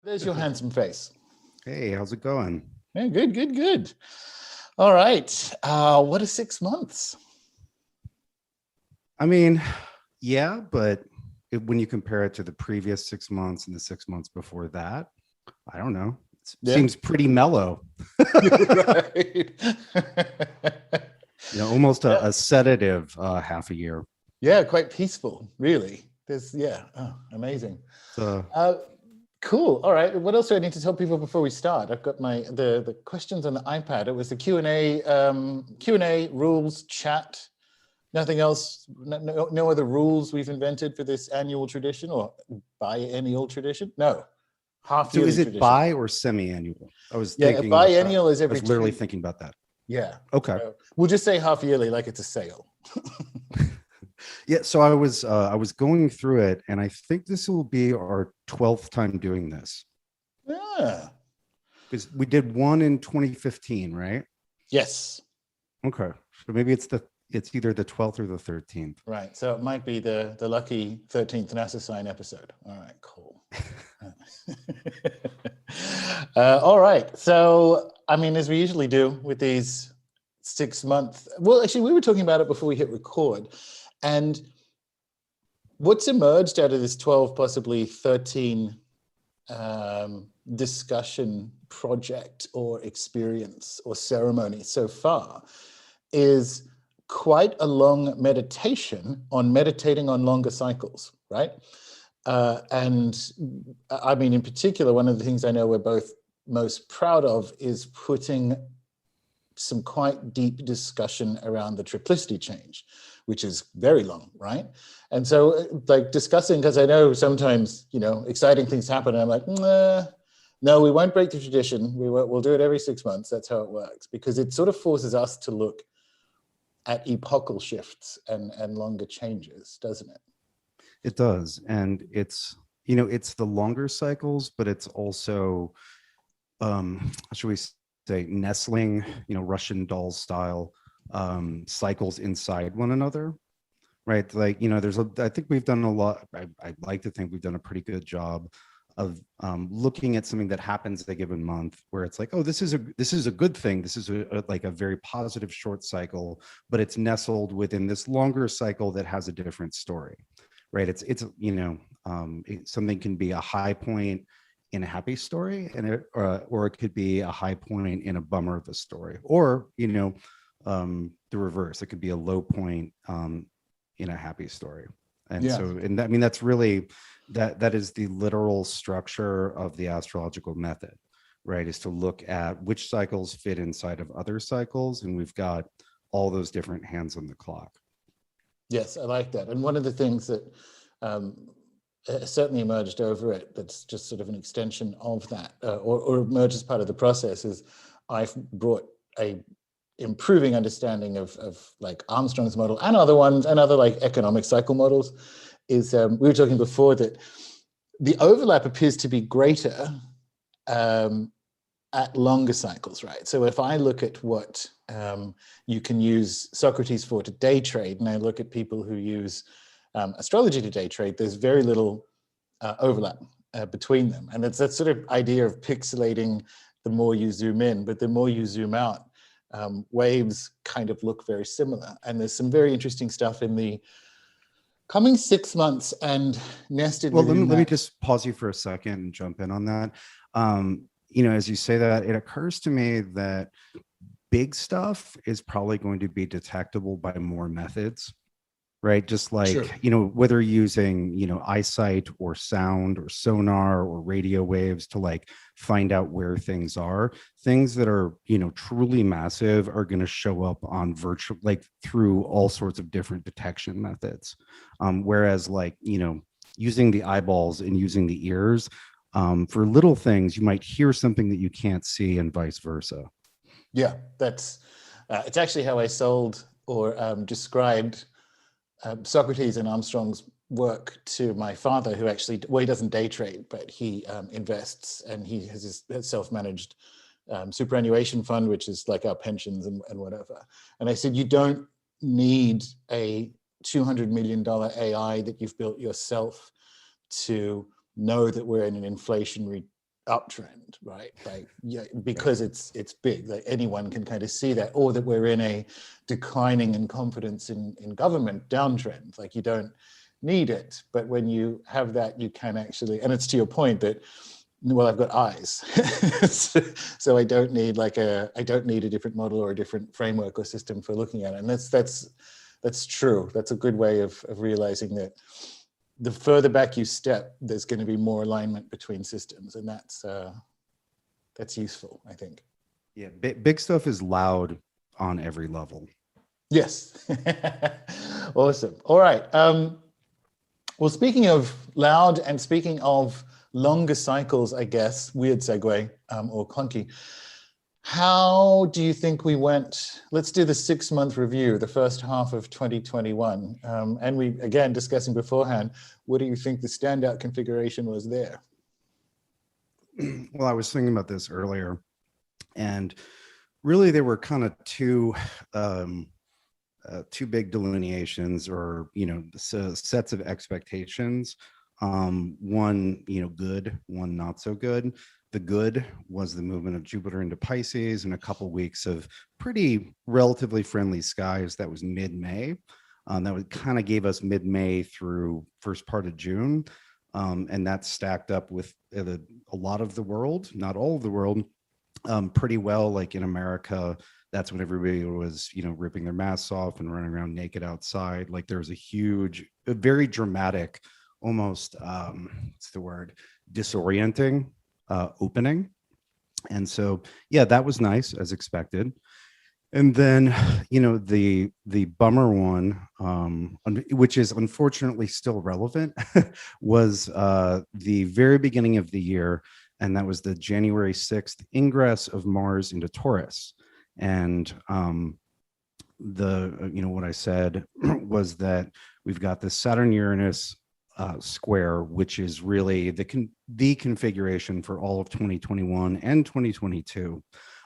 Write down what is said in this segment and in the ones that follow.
There's your handsome face. Hey, how's it going? Yeah, good, good, good. All right. What are 6 months? I mean, yeah, but when you compare it to the previous 6 months and the 6 months before that, I don't know. It Yeah. seems pretty mellow. Right. Almost a sedative half a year. Yeah, quite peaceful, really. Amazing. So, Cool. All right. What else do I need to tell people before we start? I've got the questions on the iPad. It was the Q&A rules chat. Nothing else. No other rules we've invented for this annual tradition or biennial tradition. No, half-yearly is it tradition. bi or semi-annual? I was thinking. Biennial is every. I was literally thinking about that. Yeah. Okay. We'll just say half-yearly, like it's a sale. Yeah, so I was going through it, and I think this will be our 12th time doing this. Yeah. Because we did one in 2015, right? Yes. Okay, so maybe it's either the 12th or the 13th. Right. So it might be the lucky 13th NASA sign episode. All right. Cool. All right. So I mean, as we usually do with these 6 months. Well, actually, we were talking about it before we hit record. And what's emerged out of this 12, possibly 13 discussion project or experience or ceremony so far is quite a long meditation on meditating on longer cycles, right? And I mean, in particular, one of the things I know we're both most proud of is putting some quite deep discussion around the triplicity change, which is very long, right? And so like discussing, because I know sometimes, exciting things happen and I'm like, no, we won't break the tradition. We'll do it every 6 months. That's how it works, because it sort of forces us to look at epochal shifts and longer changes, doesn't it? It does. And it's the longer cycles, but it's also, should we say, nestling, Russian doll style cycles inside one another, right? Like, I think we've done a lot. I'd like to think we've done a pretty good job of looking at something that happens at a given month where it's like, oh, this is a good thing. This is like a very positive short cycle, but it's nestled within this longer cycle that has a different story, right? It's something can be a high point in a happy story, and or it could be a high point in a bummer of a story, or the reverse. It could be a low point in a happy story. And that's really that is the literal structure of the astrological method, right? Is to look at which cycles fit inside of other cycles, and we've got all those different hands on the clock. Yes, I like that. And one of the things that certainly emerged over it, that's just sort of an extension of that, or emerged as part of the process, is I've brought a improving understanding of like Armstrong's model and other ones and other like economic cycle models. Is we were talking before that the overlap appears to be greater at longer cycles, right? So if I look at what you can use Socrates for to day trade, and I look at people who use astrology to day trade, there's very little overlap between them. And it's that sort of idea of pixelating the more you zoom in, but the more you zoom out, waves kind of look very similar. And there's some very interesting stuff in the coming 6 months and nested. Well, let me just pause you for a second and jump in on that. As you say that, it occurs to me that big stuff is probably going to be detectable by more methods, right? Just like, sure. Whether using, eyesight or sound or sonar or radio waves to like find out where things are. Things that are, truly massive are going to show up on virtual, like through all sorts of different detection methods. Whereas like, using the eyeballs and using the ears, for little things, you might hear something that you can't see and vice versa. Yeah, that's, it's actually how I sold or described Socrates and Armstrong's work to my father, who actually, well, he doesn't day trade, but he invests, and he has his self-managed superannuation fund, which is like our pensions and whatever. And I said, you don't need a $200 million AI that you've built yourself to know that we're in an inflationary uptrend, right? Like, yeah, because it's big, like anyone can kind of see that, or that we're in a declining in confidence in government downtrend. Like, you don't need it, but when you have that, you can actually, and it's to your point that, well, I've got eyes, so I don't need a different model or a different framework or system for looking at it. And that's true. That's a good way of realizing that the further back you step, there's going to be more alignment between systems, and that's useful, I think. Yeah, big stuff is loud on every level. Yes. Awesome. All right. Well, speaking of loud and speaking of longer cycles, I guess, weird segue, or clunky. How do you think we went? Let's do the 6-month review, the first half of 2021. And we, again, discussing beforehand, what do you think the standout configuration was there? Well, I was thinking about this earlier, and really there were kind of two big delineations, or sets of expectations. One good, one not so good. The good was the movement of Jupiter into Pisces and a couple weeks of pretty relatively friendly skies. That was mid-May. That would kind of gave us mid-May through first part of June. And that stacked up with a lot of the world, not all of the world, pretty well. Like in America, that's when everybody was, ripping their masks off and running around naked outside. Like there was a very dramatic, almost, what's the word, disorienting opening. And so, yeah, that was nice as expected. And then, the bummer one, which is unfortunately still relevant, was the very beginning of the year. And that was the January 6th ingress of Mars into Taurus. And what I said was that we've got this Saturn-Uranus square, which is really the configuration for all of 2021 and 2022.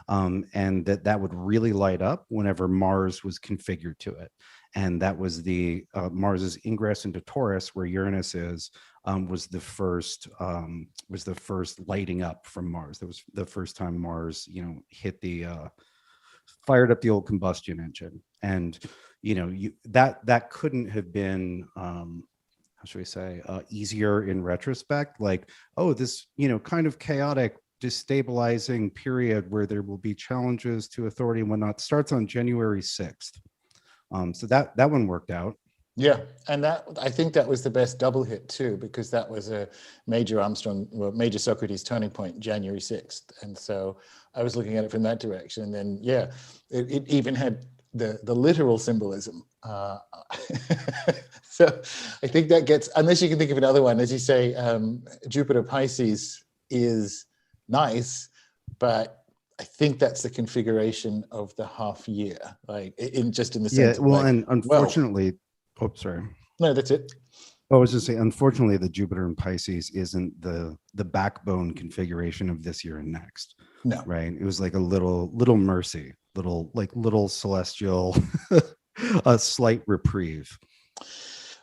And that would really light up whenever Mars was configured to it. And that was the Mars's ingress into Taurus, where Uranus was the first lighting up from Mars. That was the first time Mars, hit fired up the old combustion engine. And that couldn't have been how should we say, easier in retrospect. Like, oh, this kind of chaotic, destabilizing period where there will be challenges to authority and whatnot starts on January 6th. So that one worked out. Yeah, and I think that was the best double hit too, because that was a major Socrates turning point, January 6th. And so I was looking at it from that direction. And then, yeah, it even had the literal symbolism. So I think that gets, unless you can think of another one, as you say, Jupiter Pisces is nice, but I think that's the configuration of the half year, like in the sense. Yeah, well, and unfortunately, sorry. No, that's it. I was just saying, unfortunately, the Jupiter in Pisces isn't the backbone configuration of this year and next. No, right? It was like a little mercy, little celestial, a slight reprieve.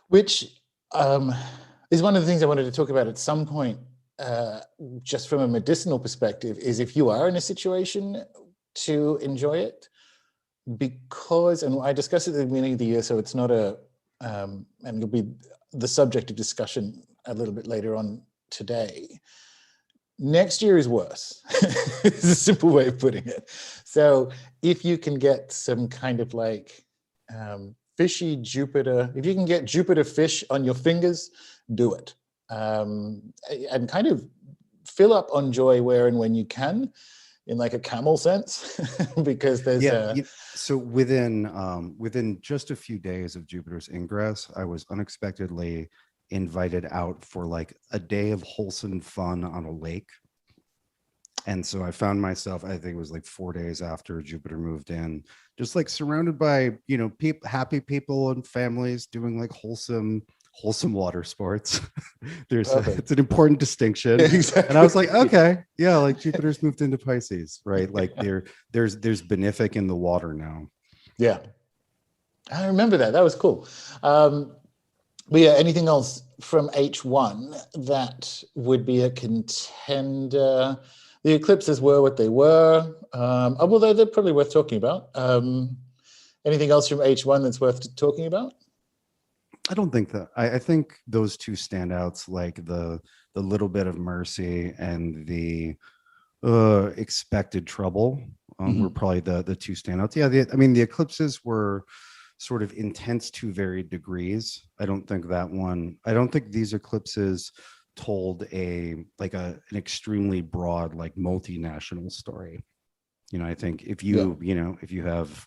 Which is one of the things I wanted to talk about at some point, just from a medicinal perspective, is if you are in a situation to enjoy it, because, and I discussed it at the beginning of the year, so it's not and it'll be the subject of discussion a little bit later on today. Next year is worse. It's a simple way of putting it. So if you can get some kind of like fishy Jupiter, if you can get Jupiter fish on your fingers, do it. And kind of fill up on joy where and when you can, in like a camel sense, because there's so within just a few days of Jupiter's ingress, I was unexpectedly invited out for like a day of wholesome fun on a lake. And so I found myself, I think it was like 4 days after Jupiter moved in, just like surrounded by, happy people and families doing like wholesome water sports. It's an important distinction. Exactly. And I was like, okay, yeah, like Jupiter's moved into Pisces, right? Like there's benefic in the water now. Yeah. I remember that. That was cool. But yeah, anything else from H1 that would be a contender? The eclipses were what they were, although they're probably worth talking about. Anything else from H1 that's worth talking about? I don't think that. I think those two standouts, like the little bit of mercy and the expected trouble, were probably the two standouts. Yeah, I mean, the eclipses were sort of intense to varied degrees. I don't think that one. I don't think these eclipses told an extremely broad, like, multinational story. I think if if you have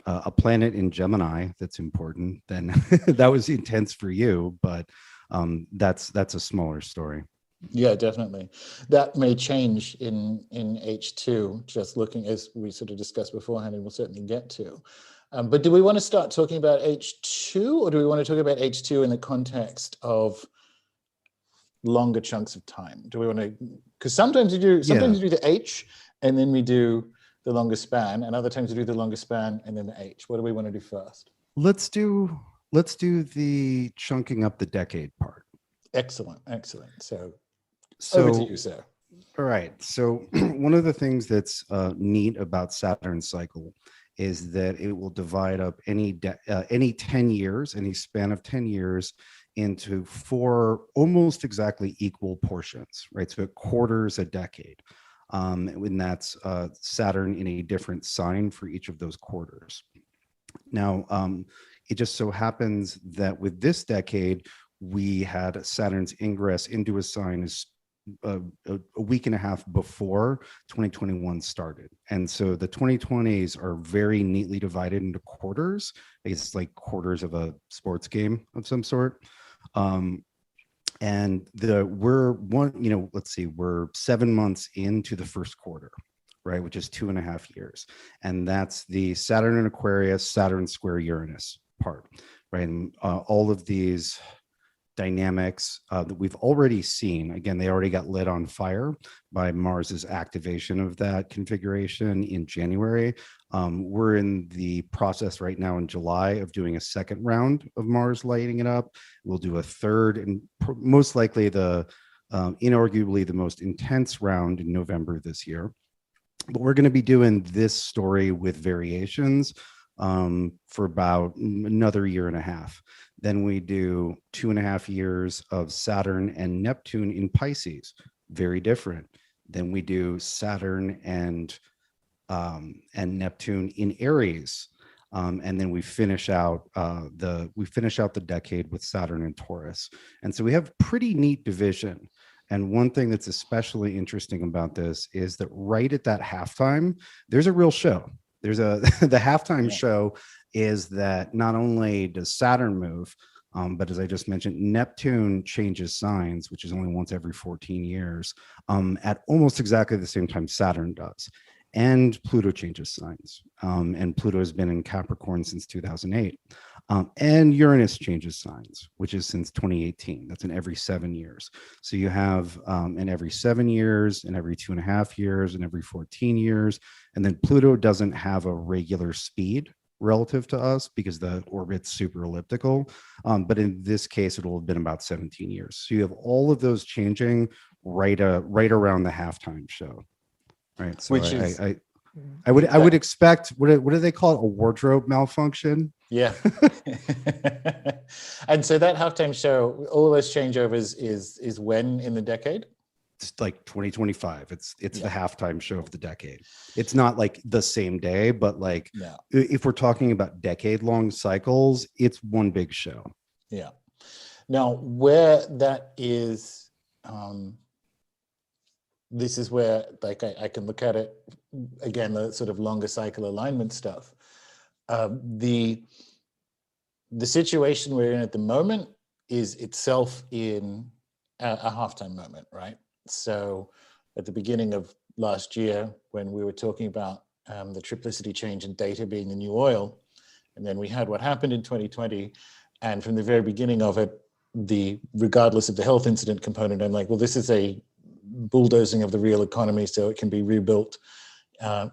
a planet in Gemini that's important, then that was intense for you, but that's a smaller story. Yeah, definitely. That may change in H2, just looking as we sort of discussed beforehand, and we'll certainly get to. But do we want to start talking about H2, or do we want to talk about H2 in the context of longer chunks of time? Do we want to, because sometimes you do the H and then we do the longer span, and other times we do the longer span and then the H. What do we want to do first? Let's do the chunking up the decade part. Excellent. So over to you, sir. All right. So one of the things that's neat about Saturn's cycle is that it will divide up any 10 years, any span of 10 years, into 4 almost exactly equal portions, right? So it quarters a decade. And that's Saturn in a different sign for each of those quarters. Now, it just so happens that with this decade, we had Saturn's ingress into a sign as a week and a half before 2021 started. And so the 2020s are very neatly divided into quarters. It's like quarters of a sports game of some sort. And we're 7 months into the first quarter, right? Which is 2.5 years. And that's the Saturn in Aquarius, Saturn square Uranus part, right? And all of these dynamics that we've already seen, again, they already got lit on fire by Mars's activation of that configuration in January. We're in the process right now in July of doing a second round of Mars lighting it up. We'll do a third, and most likely inarguably the most intense round in November this year. But we're going to be doing this story with variations for about another year and a half. Then we do 2.5 years of Saturn and Neptune in Pisces, very different. Then we do Saturn and Neptune in Aries, and then we finish out the decade with Saturn in Taurus. And so we have pretty neat division. And one thing that's especially interesting about this is that right at that halftime, there's a real show. The halftime show is that not only does Saturn move, but as I just mentioned, Neptune changes signs, which is only once every 14 years, at almost exactly the same time Saturn does. And Pluto changes signs. And Pluto has been in Capricorn since 2008. And Uranus changes signs, which is since 2018. That's in every 7 years. So you have in every 7 years, and every 2.5 years, and every 14 years. And then Pluto doesn't have a regular speed relative to us because the orbit's super elliptical. But in this case, it'll have been about 17 years. So you have all of those changing right around the halftime show. Right. So which is, I would expect, what do they call it? A wardrobe malfunction? Yeah. And so that halftime show, all those changeovers is when in the decade? It's like 2025. It's the halftime show of the decade. It's not like the same day, but like if we're talking about decade-long cycles, it's one big show. Yeah. Now, where that is, this is where, like, I can look at it again, the sort of longer cycle alignment stuff. The situation we're in at the moment is itself in a halftime moment, right? So at the beginning of last year, when we were talking about the triplicity change in data being the new oil, and then we had what happened in 2020, and from the very beginning of it, regardless of the health incident component, I'm like, well, this is a bulldozing of the real economy so it can be rebuilt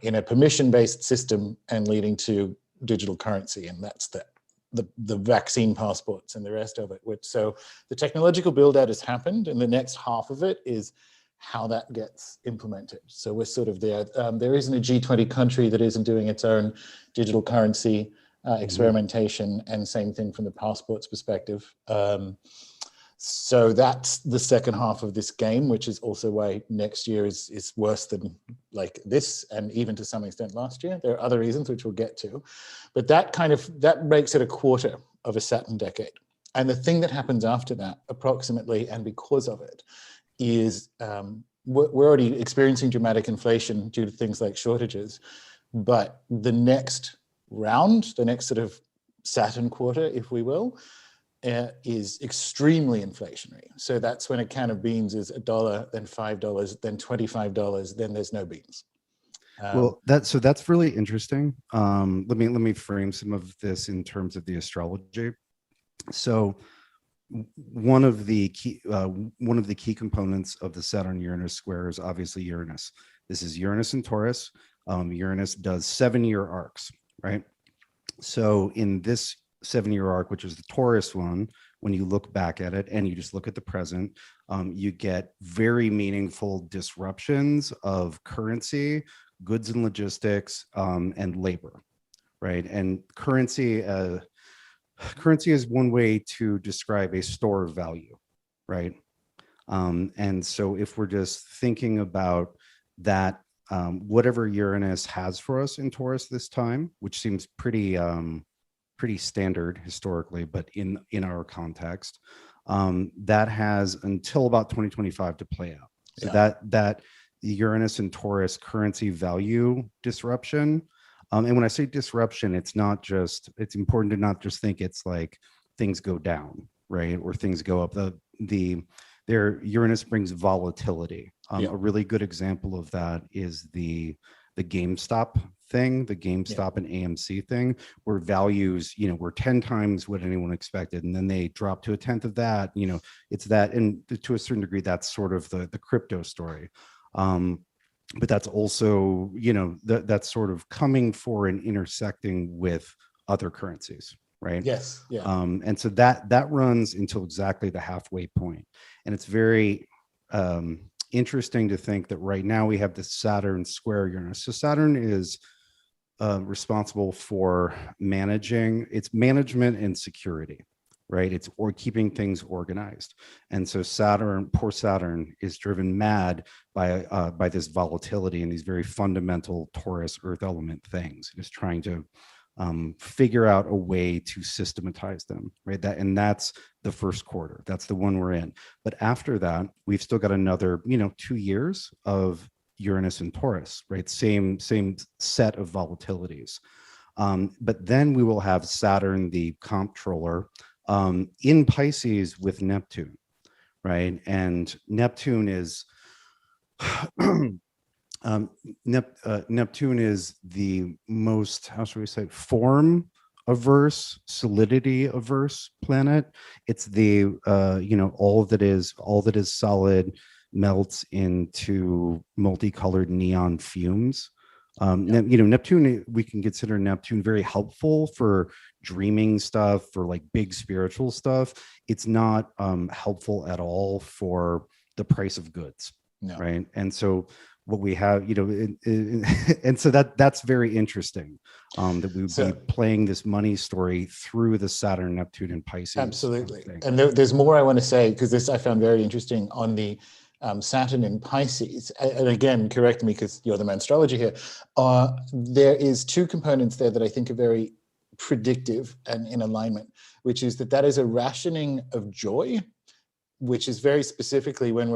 in a permission-based system and leading to digital currency, and that's that. the vaccine passports and the rest of it. So the technological build out has happened, and the next half of it is how that gets implemented. So we're sort of there. There isn't a G20 country that isn't doing its own digital currency experimentation, and same thing from the passports perspective. So that's the second half of this game, which is also why next year is worse than like this, and even to some extent last year. There are other reasons which we'll get to, but that makes it a quarter of a Saturn decade. And the thing that happens after that, approximately, and because of it, is we're already experiencing dramatic inflation due to things like shortages, but the next round, the next sort of Saturn quarter, if we will, is extremely inflationary. So that's when a can of beans is $1, then $5, then $25, then there's no beans. Well, that's really interesting. Let me frame some of this in terms of the astrology. So one of the key components of the Saturn-Uranus square is obviously Uranus. This is Uranus and Taurus. Uranus does 7-year arcs, right? So in this 7-year arc, which is the Taurus one, when you look back at it and you just look at the present, you get very meaningful disruptions of currency, goods and logistics, and labor, right? And currency is one way to describe a store of value, right? And so if we're just thinking about that, whatever Uranus has for us in Taurus this time, which seems pretty standard historically, but in our context, that has until about 2025 to play out. So that Uranus and Taurus currency value disruption. And when I say disruption, it's important to not just think it's like things go down, right? Or things go up. Their Uranus brings volatility. A really good example of that is the GameStop thing, the GameStop and AMC thing, where values, were 10 times what anyone expected, and then they drop to a tenth of that. It's that, and to a certain degree, that's sort of the crypto story. But that's also, that's sort of coming for and intersecting with other currencies, right? Yes. Yeah. And so that runs until exactly the halfway point. And it's very interesting to think that right now we have the Saturn square Uranus. So Saturn is responsible for management and security, right? It's keeping things organized. And so poor Saturn is driven mad by this volatility and these very fundamental Taurus earth element things. It is trying to figure out a way to systematize them, right? That's the first quarter. That's the one we're in. But after that, we've still got another, 2 years of Uranus and Taurus, right? Same set of volatilities. But then we will have Saturn, the comptroller, in Pisces with Neptune, right? And Neptune is Neptune is the most, how should we say, form averse, solidity averse planet. It's the all that is solid melts into multicolored neon fumes. Neptune, we can consider Neptune very helpful for dreaming stuff, for like big spiritual stuff. It's not helpful at all for the price of goods, right? And so what we have, and so that's very interesting, that we would be playing this money story through the Saturn, Neptune, and Pisces. Absolutely. And there's more I want to say, because this I found very interesting on the Saturn in Pisces. And again, correct me because you're the man astrologer here. There is 2 components there that I think are very predictive and in alignment, which is that is a rationing of joy, which is very specifically when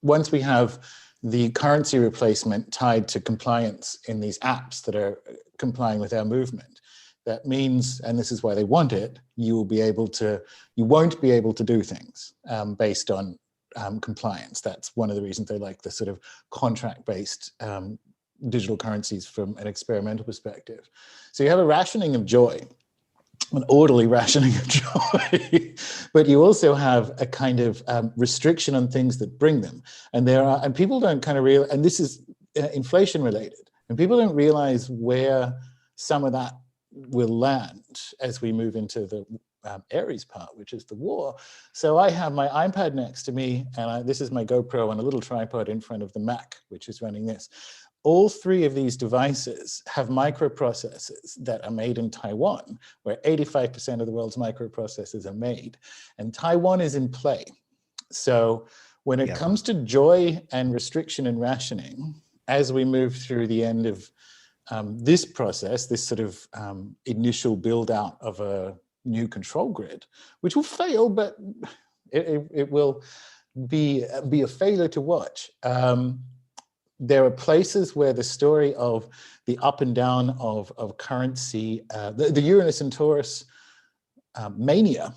once we have the currency replacement tied to compliance in these apps that are complying with our movement. That means, and this is why they want it, you won't be able to do things based on compliance. That's one of the reasons they like the sort of contract-based digital currencies from an experimental perspective. So you have a rationing of joy, an orderly rationing of joy, but you also have a kind of restriction on things that bring them. And people don't kind of realize, and this is inflation related, and people don't realize where some of that will land as we move into the Aries part, which is the war. So I have my iPad next to me, and this is my GoPro on a little tripod in front of the Mac, which is running this. All three of these devices have microprocessors that are made in Taiwan, where 85% of the world's microprocessors are made. And Taiwan is in play. So when it comes to joy and restriction and rationing, as we move through the end of this process, this sort of initial build out of a new control grid, which will fail, but it will be a failure to watch. There are places where the story of the up and down of currency, the Uranus and Taurus mania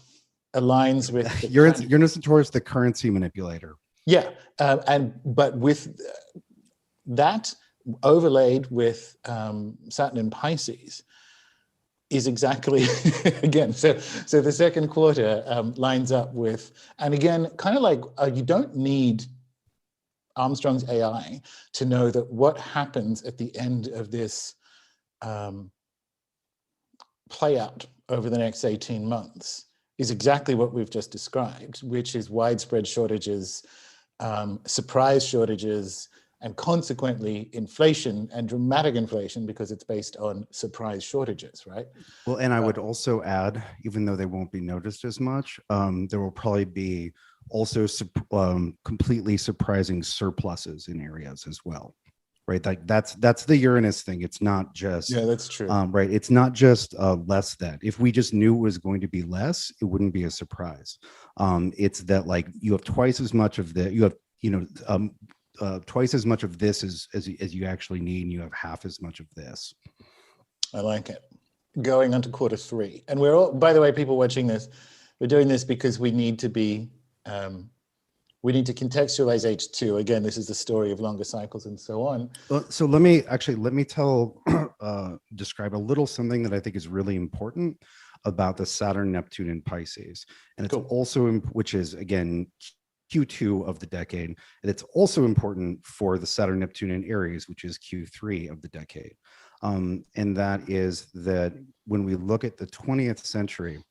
aligns with Uranus and Taurus, the currency manipulator. Yeah, but with that overlaid with Saturn in Pisces is exactly again. So the second quarter lines up with, and again, kind of like you don't need Armstrong's AI to know that what happens at the end of this play out over the next 18 months is exactly what we've just described, which is widespread shortages, surprise shortages, and consequently inflation, and dramatic inflation because it's based on surprise shortages, right? Well, and I would also add, even though they won't be noticed as much, there will probably be also completely surprising surpluses in areas as well, right? Like that's the Uranus thing. It's not just that's true, right? It's not just less than. If we just knew it was going to be less, it wouldn't be a surprise. It's that like you have twice as much of the twice as much of this as you actually need, and you have half as much of this. I like it. Going on to quarter three, and we're all, by the way, people watching this, we're doing this because we need to be. We need to contextualize H2. Again, this is the story of longer cycles and so on. So let me describe a little something that I think is really important about the Saturn, Neptune, and Pisces. And it's also, which is again, Q2 of the decade. And it's also important for the Saturn, Neptune, and Aries, which is Q3 of the decade. And that is that when we look at the 20th century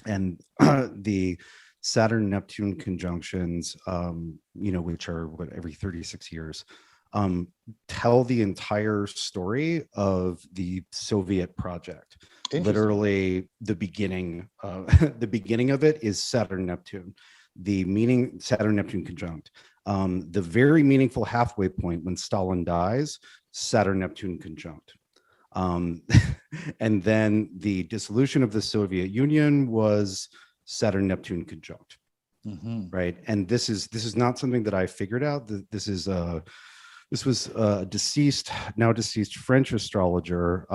and the Saturn Neptune conjunctions, which are every 36 years, tell the entire story of the Soviet project. Literally, the beginning of it is Saturn Neptune. The meaning Saturn Neptune conjunct. The very meaningful halfway point when Stalin dies, Saturn Neptune conjunct. And then the dissolution of the Soviet Union was Saturn Neptune conjunct, right? And this is not something that I figured out. This was a now deceased French astrologer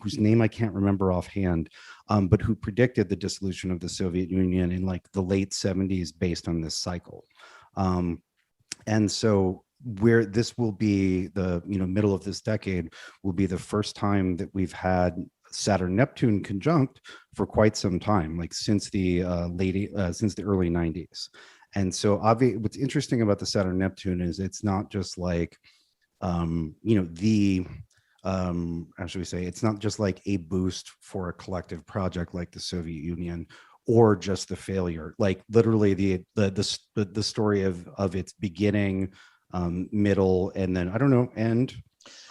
whose name I can't remember offhand, but who predicted the dissolution of the Soviet Union in like the late 70s based on this cycle. And so where this will be the middle of this decade will be the first time that we've had Saturn Neptune conjunct for quite some time, like since the early 90s. And so what's interesting about the Saturn Neptune is it's not just like how should we say, it's not just like a boost for a collective project like the Soviet Union or just the failure, like literally the story of its beginning, middle, and then I don't know, end,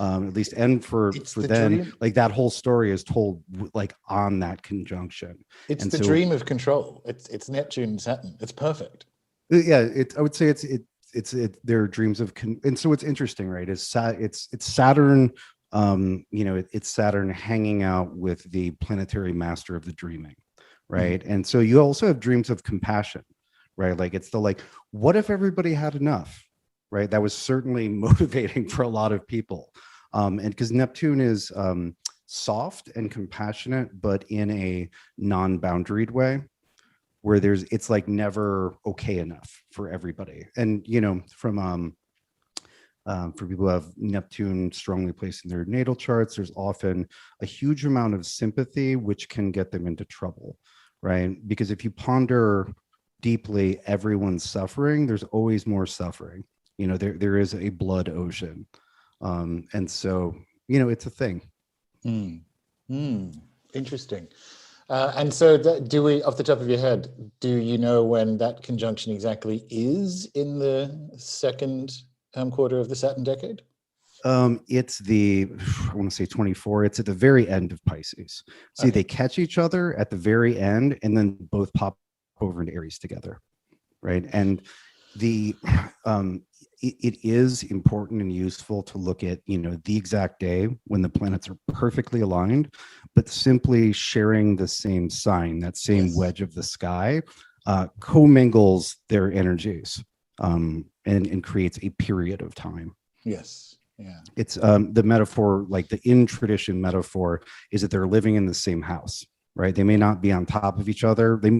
at least end for then dream. Like that whole story is told like on that conjunction. It's the dream of control. It's Neptune and Saturn. It's perfect. Yeah, I would say it's their dreams of and so what's interesting, right, is it's Saturn, it's Saturn hanging out with the planetary master of the dreaming, right? And so you also have dreams of compassion, right? Like it's the like, what if everybody had enough, right? That was certainly motivating for a lot of people, and because Neptune is soft and compassionate, but in a non-boundaried way, where it's like never okay enough for everybody. And for people who have Neptune strongly placed in their natal charts, there's often a huge amount of sympathy, which can get them into trouble, right? Because if you ponder deeply everyone's suffering, there's always more suffering. There is a blood ocean. And so, it's a thing. Interesting. And so, do we, off the top of your head, do you know when that conjunction exactly is in the second quarter of the Saturn decade? It's the, I want to say 24. It's at the very end of Pisces. See, Okay. they catch each other at the very end, and then both pop over into Aries together, right? And the it is important and useful to look at, you know, the exact day when the planets are perfectly aligned, but simply sharing the same sign, that same Yes. wedge of the sky, commingles their energies, and creates a period of time. Yes. Yeah. It's the metaphor, like the in tradition metaphor, is that they're living in the same house, right? They may not be on top of each other. They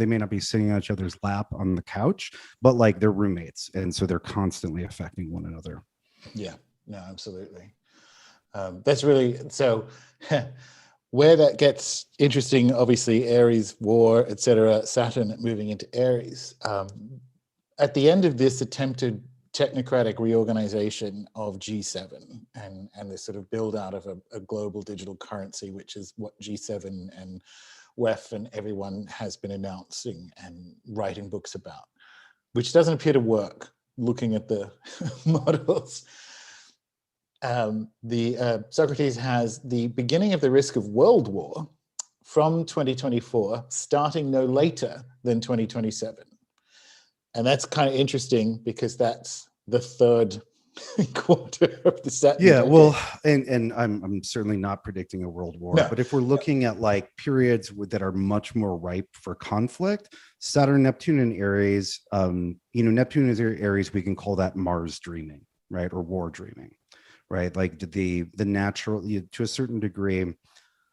may not be sitting on each other's lap on the couch, but like they're roommates, and so they're constantly affecting one another. Yeah. No, absolutely. That's really so. Where that gets interesting, obviously, Aries, war, etc. Saturn moving into Aries. At the end of this attempted technocratic reorganization of G7 and this sort of build out of a global digital currency, which is what G7 and WEF and everyone has been announcing and writing books about, which doesn't appear to work looking at the models. Socrates has the beginning of the risk of world war from 2024, starting no later than 2027. And that's kind of interesting because that's the third quarter of the Saturn. Yeah, well, and I'm certainly not predicting a world war, No. but if we're looking at like periods that are much more ripe for conflict, Saturn, Neptune, and Aries, Neptune is Aries, we can call that Mars dreaming, right, or war dreaming, right? Like the natural, to a certain degree,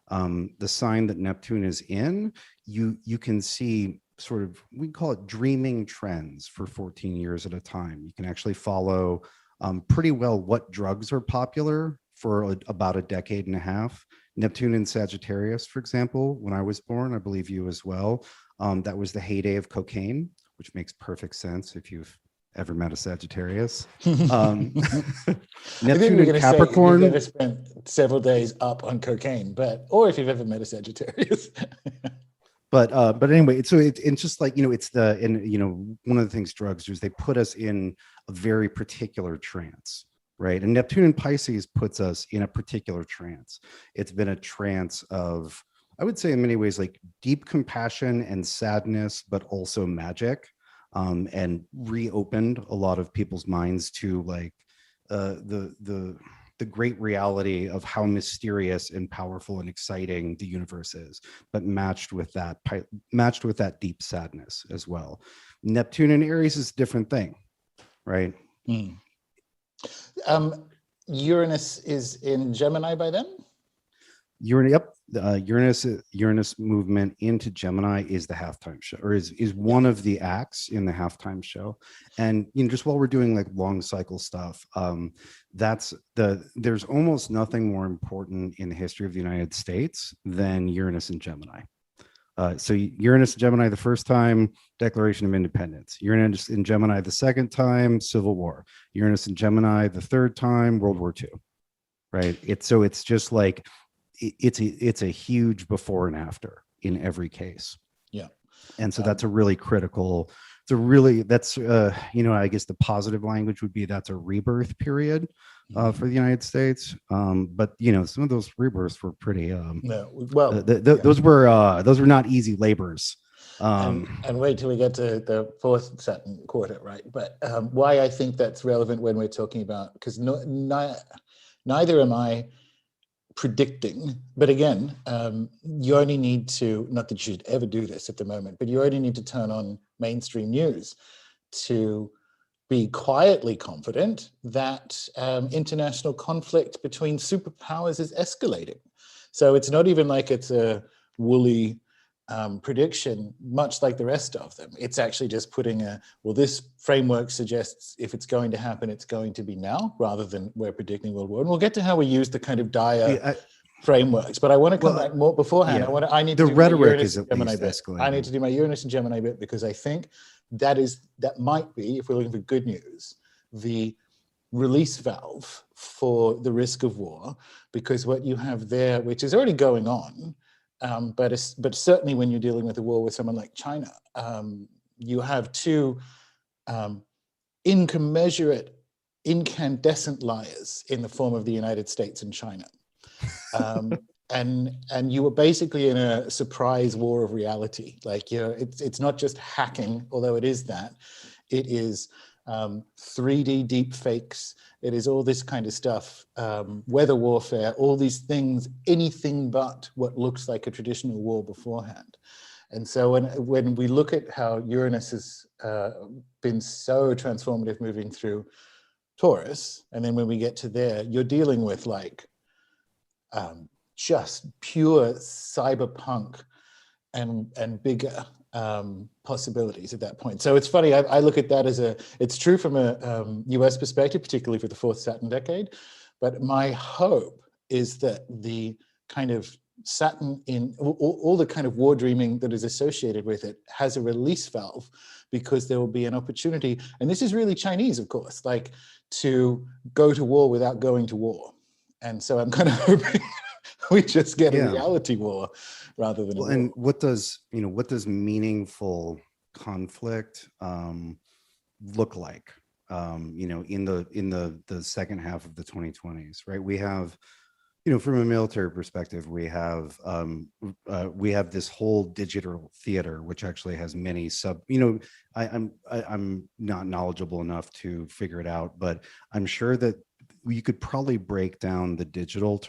the sign that Neptune is in, you can see sort of, we call it dreaming trends for 14 years at a time. You can actually follow pretty well what drugs are popular for about a decade and a half. Neptune in Sagittarius, for example, when I was born, I believe you as well, that was the heyday of cocaine, which makes perfect sense if you've ever met a Sagittarius. Neptune in Capricorn. Say you've ever spent several days up on cocaine, or if you've ever met a Sagittarius. But anyway, so it's just like, it's one of the things drugs do is they put us in a very particular trance, right? And Neptune in Pisces puts us in a particular trance. It's been a trance of, I would say in many ways, like deep compassion and sadness, but also magic, and reopened a lot of people's minds to like the great reality of how mysterious and powerful and exciting the universe is, but matched with that deep sadness as well. Neptune in Aries is a different thing, right? Uranus is in Gemini by then? Uranus movement into Gemini is the halftime show, or is one of the acts in the halftime show. And just while we're doing like long cycle stuff, there's almost nothing more important in the history of the United States than Uranus and Gemini. So Uranus and Gemini the first time, Declaration of Independence. Uranus in Gemini the second time, Civil War. Uranus and Gemini the third time, World War II. Right? It's just like it's a huge before and after in every case. Yeah. And so that's a really critical, I guess the positive language would be that's a rebirth period for the United States. But some of those rebirths were pretty those were not easy labors. And wait till we get to the fourth Saturn quarter, right? But why I think that's relevant when we're talking about, because neither am I predicting, but again, you only need to, not that you should ever do this at the moment, but you only need to turn on mainstream news to be quietly confident that international conflict between superpowers is escalating. So it's not even like it's a woolly prediction, much like the rest of them. It's actually just putting this framework suggests if it's going to happen, it's going to be now, rather than we're predicting world war. And we'll get to how we use the kind of dire frameworks, but I want to come back more beforehand. Yeah. I need the to do rhetoric is at Gemini least bit. escalating. I need to do my Uranus and Gemini bit because I think that might be, if we're looking for good news, the release valve for the risk of war, because what you have there, which is already going on, but certainly when you're dealing with a war with someone like China, you have two incommensurate, incandescent liars in the form of the United States and China. And you were basically in a surprise war of reality. Like, you know, it's not just hacking, although it is that. It is 3D deep fakes. It is all this kind of stuff, weather warfare, all these things, anything but what looks like a traditional war beforehand. And so when we look at how Uranus has been so transformative moving through Taurus, and then when we get to there, you're dealing with like just pure cyberpunk and bigger possibilities at that point. So it's funny, I look at that as it's true from a US perspective, particularly for the fourth Saturn decade, but my hope is that the kind of Saturn in all the kind of war dreaming that is associated with it has a release valve, because there will be an opportunity, and this is really Chinese, of course, like to go to war without going to war. And so I'm kind of hoping we just get a reality war rather than a war. And what does meaningful conflict look like? In the second half of the 2020s, right? We have, from a military perspective, we have this whole digital theater, which actually has many I'm not knowledgeable enough to figure it out, but I'm sure that you could probably break down the digital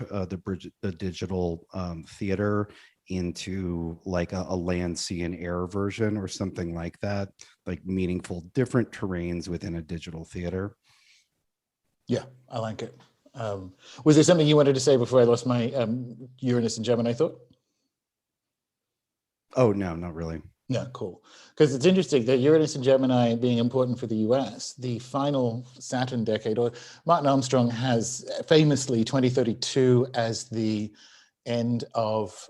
theater into like a land, sea, and air version or something like that, like meaningful different terrains within a digital theater. Yeah, I like it. Was there something you wanted to say before I lost my Uranus and Gemini thought? Oh, no, not really. Yeah, cool. Because it's interesting that Uranus and Gemini being important for the US, the final Saturn decade, or Martin Armstrong has famously 2032 as the end of,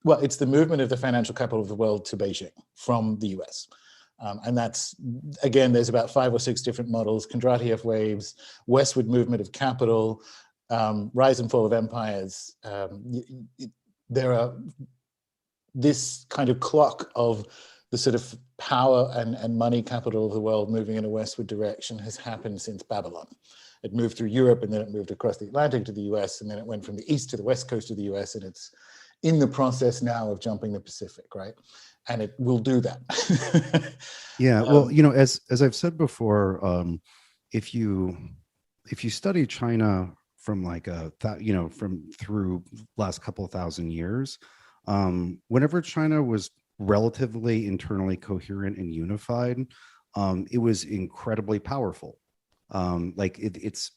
it's the movement of the financial capital of the world to Beijing from the US. And that's, again, there's about 5 or 6 different models: Kondratiev waves, westward movement of capital, rise and fall of empires. There are this kind of clock of the sort of power and money capital of the world moving in a westward direction has happened since Babylon. It moved through Europe, and then it moved across the Atlantic to the US, and then it went from the east to the west coast of the US, and it's in the process now of jumping the Pacific, right? And it will do that. Yeah, well, as I've said before, if you study China from like from through last couple of thousand years, whenever China was relatively internally coherent and unified, it was incredibly powerful. It's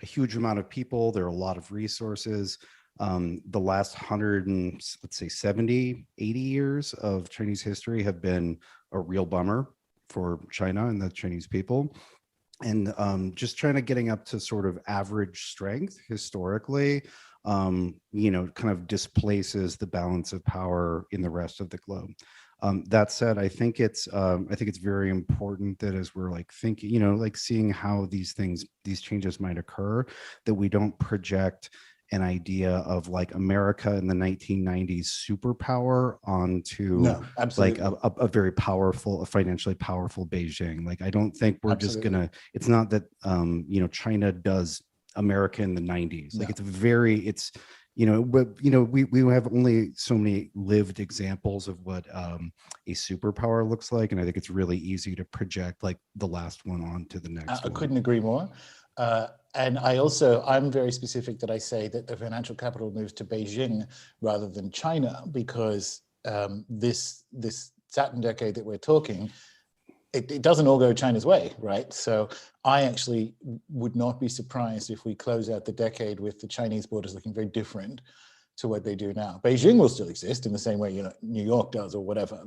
a huge amount of people. There are a lot of resources. The last 100 and let's say 70, 80 years of Chinese history have been a real bummer for China and the Chinese people. And just getting up to sort of average strength historically, kind of displaces the balance of power in the rest of the globe. That said, I think it's very important that as we're like thinking, seeing how these changes might occur, that we don't project an idea of like America in the 1990s superpower onto like a very powerful, a financially powerful Beijing. Like, I don't think we're just gonna, it's not that, China does America in the 90s. Like, we have only so many lived examples of what a superpower looks like. And I think it's really easy to project like the last one on to the next one. I couldn't agree more. And I'm very specific that I say that the financial capital moves to Beijing rather than China, because this Saturn decade that we're talking, it doesn't all go China's way, right? So I actually would not be surprised if we close out the decade with the Chinese borders looking very different to what they do now. Beijing will still exist in the same way, New York does or whatever.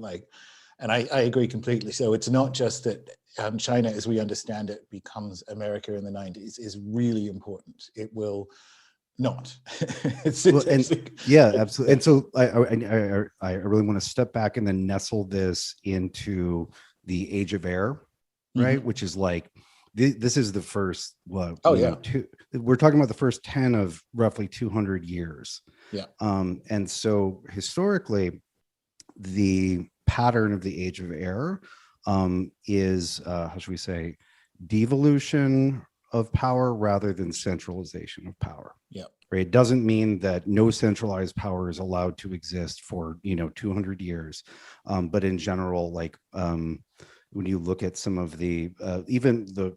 And I agree completely. So it's not just that China, as we understand it, becomes America in the 90s is really important. It will not. Yeah, absolutely. And so I really want to step back and then nestle this into the Age of Air, right? Mm-hmm. Which is like, this is the first, we're talking about the first 10 of roughly 200 years. Yeah. And so historically, the pattern of the age of air is, how should we say, devolution of power rather than centralization of power. Yeah. Right? It doesn't mean that no centralized power is allowed to exist for 200 years, but in general, like when you look at some of the even the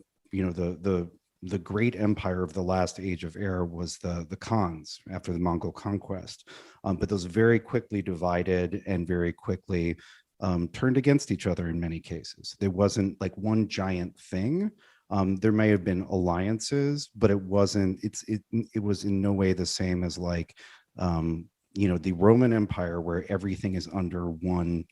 the great empire of the last age of air was the Khans after the Mongol conquest, but those very quickly divided and very quickly turned against each other in many cases. There wasn't like one giant thing. There may have been alliances, but it wasn't. It was in no way the same as like the Roman Empire, where everything is under one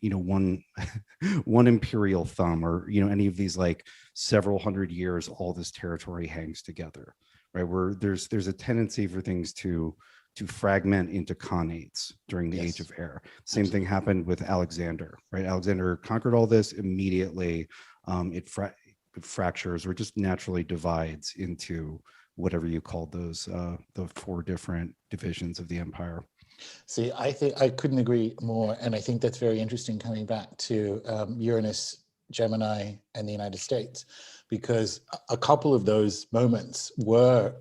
one imperial thumb, or any of these like several hundred years, all this territory hangs together, right? Where there's a tendency for things to fragment into khanates during the Age of Air. Same thing happened with Alexander, right? Alexander conquered all this immediately. It fractures or just naturally divides into whatever you call those the four different divisions of the empire. See, I think I couldn't agree more, and I think that's very interesting coming back to Uranus, Gemini, and the United States, because a couple of those moments were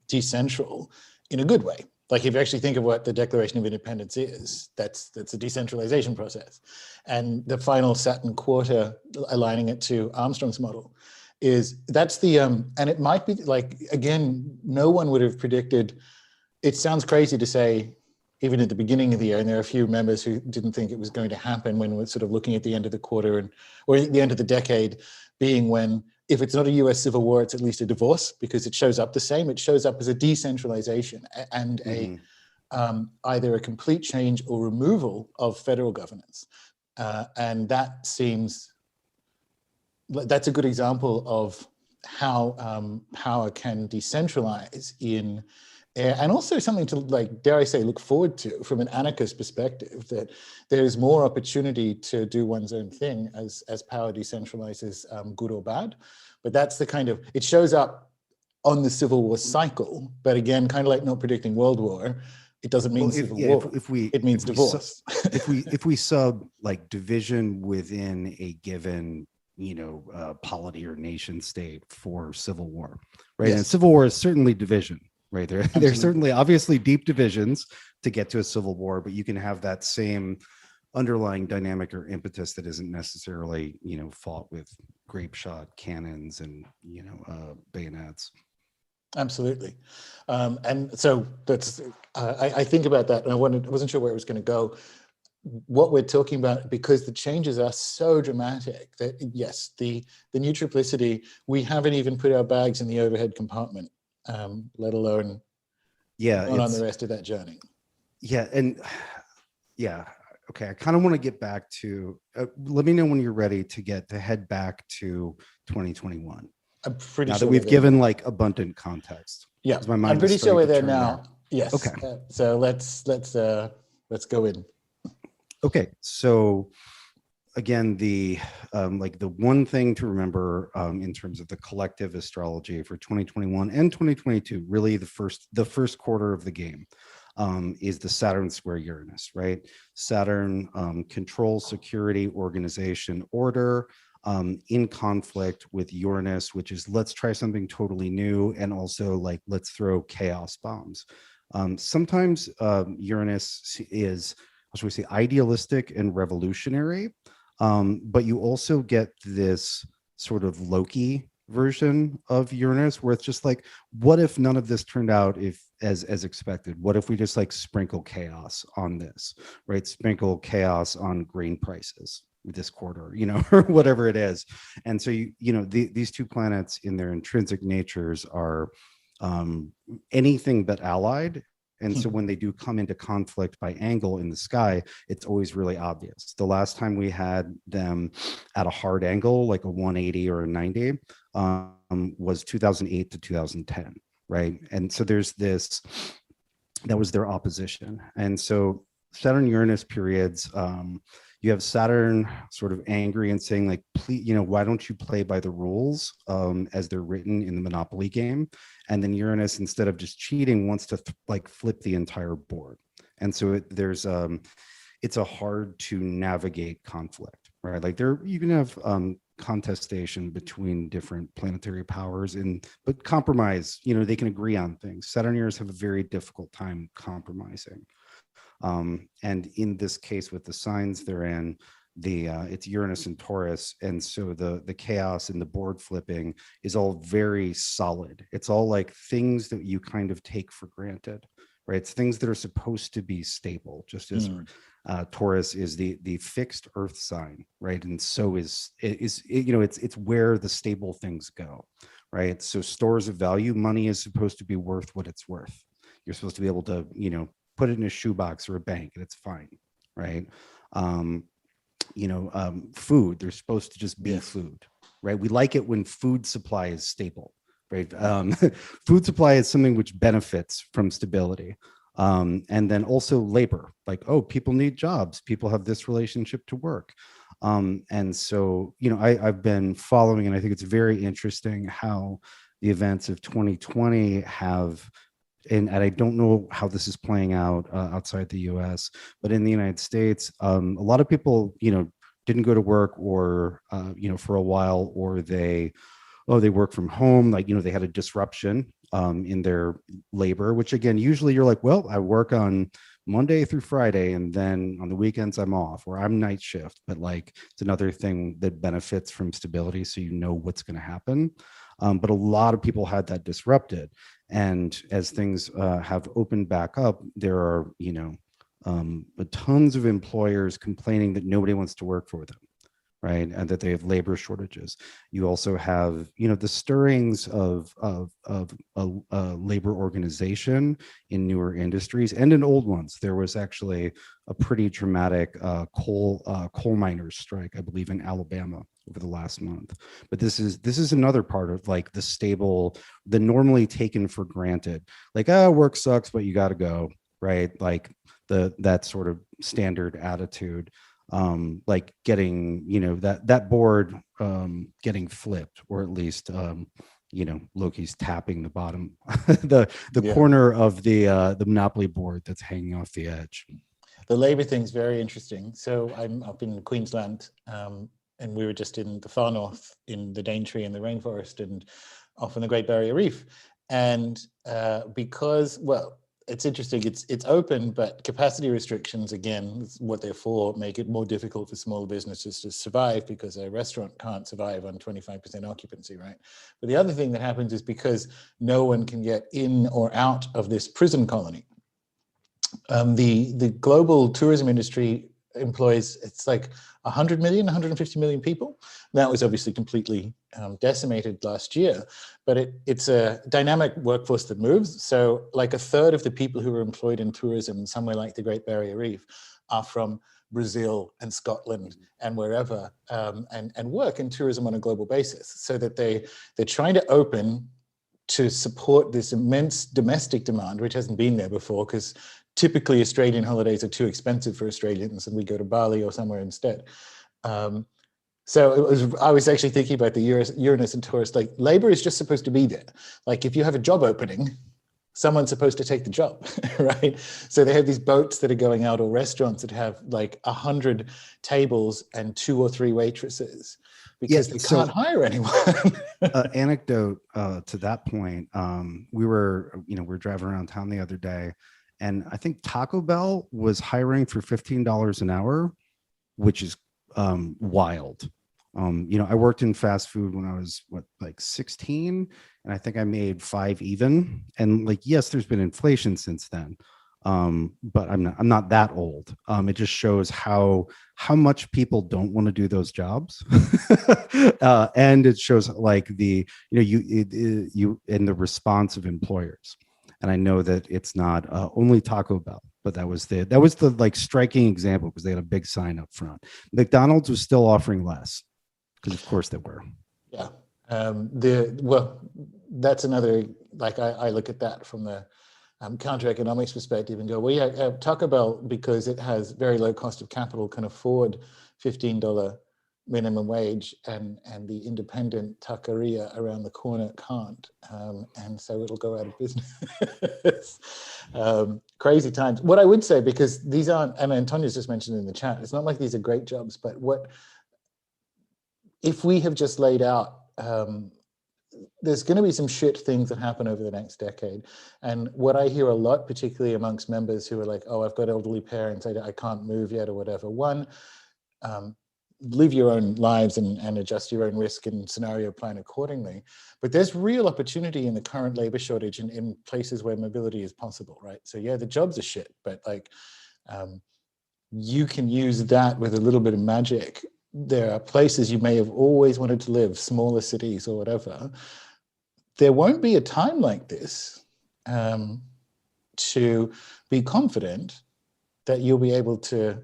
decentral in a good way. Like if you actually think of what the Declaration of Independence is, that's a decentralization process. And the final Saturn quarter, aligning it to Armstrong's model, that's the, and it might be like, again, no one would have predicted. It sounds crazy to say, even at the beginning of the year, and there are a few members who didn't think it was going to happen when we're sort of looking at the end of the quarter or the end of the decade being when, if it's not a US civil war, it's at least a divorce, because it shows up the same. It shows up as a decentralization and either a complete change or removal of federal governance. And that's a good example of how power can decentralize in air, and also something to, like, dare I say, look forward to from an anarchist perspective, that there's more opportunity to do one's own thing as power decentralizes, good or bad. But that's the kind of, it shows up on the Civil War cycle, but again, kind of like not predicting World War, it doesn't mean civil war. It means divorce. if we sub like division within a given polity or nation state for civil war, right? Yes. And civil war is certainly division, right? There's certainly obviously deep divisions to get to a civil war, but you can have that same underlying dynamic or impetus that isn't necessarily fought with grape shot cannons and bayonets. Absolutely. And so that's I think about that, and I wasn't sure where it was going to go. What we're talking about, because the changes are so dramatic that yes, the new triplicity, we haven't even put our bags in the overhead compartment, let alone on the rest of that journey. Okay, I kind of want to get back to let me know when you're ready to head back to 2021. I'm pretty now sure that we've given like abundant context. Yeah, I'm pretty sure we're there now. Yes. Okay. So let's go in. Okay, so again, the one thing to remember in terms of the collective astrology for 2021 and 2022, really the first quarter of the game is the Saturn square Uranus, right? Saturn controls security, organization, order, in conflict with Uranus, which is let's try something totally new, and also like let's throw chaos bombs. Sometimes Uranus is, how should we say, idealistic and revolutionary, but you also get this sort of Loki version of Uranus where it's just like, what if none of this turned out as expected? What if we just like sprinkle chaos on this, right? Sprinkle chaos on grain prices this quarter, or whatever it is. And so these two planets in their intrinsic natures are anything but allied. And so when they do come into conflict by angle in the sky, it's always really obvious. The last time we had them at a hard angle, like a 180 or a 90, was 2008 to 2010, right? And so there's this, that was their opposition. And so Saturn Uranus periods, You have Saturn sort of angry and saying like, please, why don't you play by the rules as they're written in the Monopoly game? And then Uranus, instead of just cheating, wants to like flip the entire board. And so it's a hard to navigate conflict, right? Like you can have contestation between different planetary powers, but compromise, they can agree on things. Saturnians have a very difficult time compromising. And in this case, with the signs they're in, it's Uranus and Taurus, and so the chaos and the board flipping is all very solid. It's all like things that you kind of take for granted, right? It's things that are supposed to be stable, just as Taurus is the fixed Earth sign, right? And so it's where the stable things go, right? So stores of value, money is supposed to be worth what it's worth. You're supposed to be able to, put it in a shoebox or a bank and it's fine, right? Food, there's supposed to just be food, right? We like it when food supply is stable, right? Food supply is something which benefits from stability. And then also labor, like, oh, people need jobs, people have this relationship to work. And so, I've been following, and I think it's very interesting how the events of 2020 have, and I don't know how this is playing out outside the US, but in the United States, a lot of people, didn't go to work or, for a while, or they work from home, like, they had a disruption in their labor, which again, usually you're like, well, I work on Monday through Friday, and then on the weekends I'm off, or I'm night shift. But like, it's another thing that benefits from stability, so you know what's going to happen. But a lot of people had that disrupted, and as things have opened back up, there are tons of employers complaining that nobody wants to work for them, right? And that they have labor shortages. You also have, the stirrings of labor organization in newer industries and in old ones. There was actually a pretty dramatic coal miners strike, I believe, in Alabama over the last month. But this is another part of like the normally taken for granted, like, work sucks, but you got to go, right? Like that sort of standard attitude. Like getting, that board getting flipped, or at least, Loki's tapping the bottom, the corner of the Monopoly board that's hanging off the edge. The labor thing's very interesting. So I'm up in Queensland, and we were just in the far north in the Daintree and the rainforest and off in the Great Barrier Reef. And because, well, it's interesting, it's open, but capacity restrictions, again, what they're for, make it more difficult for small businesses to survive, because a restaurant can't survive on 25% occupancy, right? But the other thing that happens is because no one can get in or out of this prison colony, the global tourism industry employs, it's like 100 million, 150 million people. That was obviously completely decimated last year, but it's a dynamic workforce that moves. So like a third of the people who are employed in tourism somewhere like the Great Barrier Reef are from Brazil and Scotland and wherever, and work in tourism on a global basis, so that they're trying to open to support this immense domestic demand, which hasn't been there before, because typically Australian holidays are too expensive for Australians, and we go to Bali or somewhere instead. So I was actually thinking about the Uranus and Taurus, like labor is just supposed to be there. Like if you have a job opening, someone's supposed to take the job, right? So they have these boats that are going out, or restaurants that have like 100 tables and 2 or 3 waitresses, because they can't hire anyone. Anecdote to that point, we were driving around town the other day, and I think Taco Bell was hiring for $15 an hour, which is wild. I worked in fast food when I was 16, and I think I made 5 even. And like, yes, there's been inflation since then, but I'm not that old. It just shows how much people don't want to do those jobs, and it shows like the you in the response of employers. And I know that it's not only Taco Bell, but that was the like striking example, because they had a big sign up front. McDonald's was still offering less, because of course they were. Yeah. That's another, like I look at that from the counter economics perspective and go, well, yeah, Taco Bell, because it has very low cost of capital, can afford $15 minimum wage, and the independent taqueria around the corner can't, and so it'll go out of business. Crazy times. What I would say, because these aren't, and Antonia's just mentioned in the chat, it's not like these are great jobs, but what if we have just laid out, there's going to be some shit things that happen over the next decade. And what I hear a lot, particularly amongst members who are like, oh, I've got elderly parents, I can't move yet or whatever. One, live your own lives and adjust your own risk and scenario plan accordingly. But there's real opportunity in the current labor shortage in places where mobility is possible, right? So yeah, the jobs are shit, but like you can use that with a little bit of magic. There are places you may have always wanted to live, smaller cities or whatever. There won't be a time like this to be confident that you'll be able to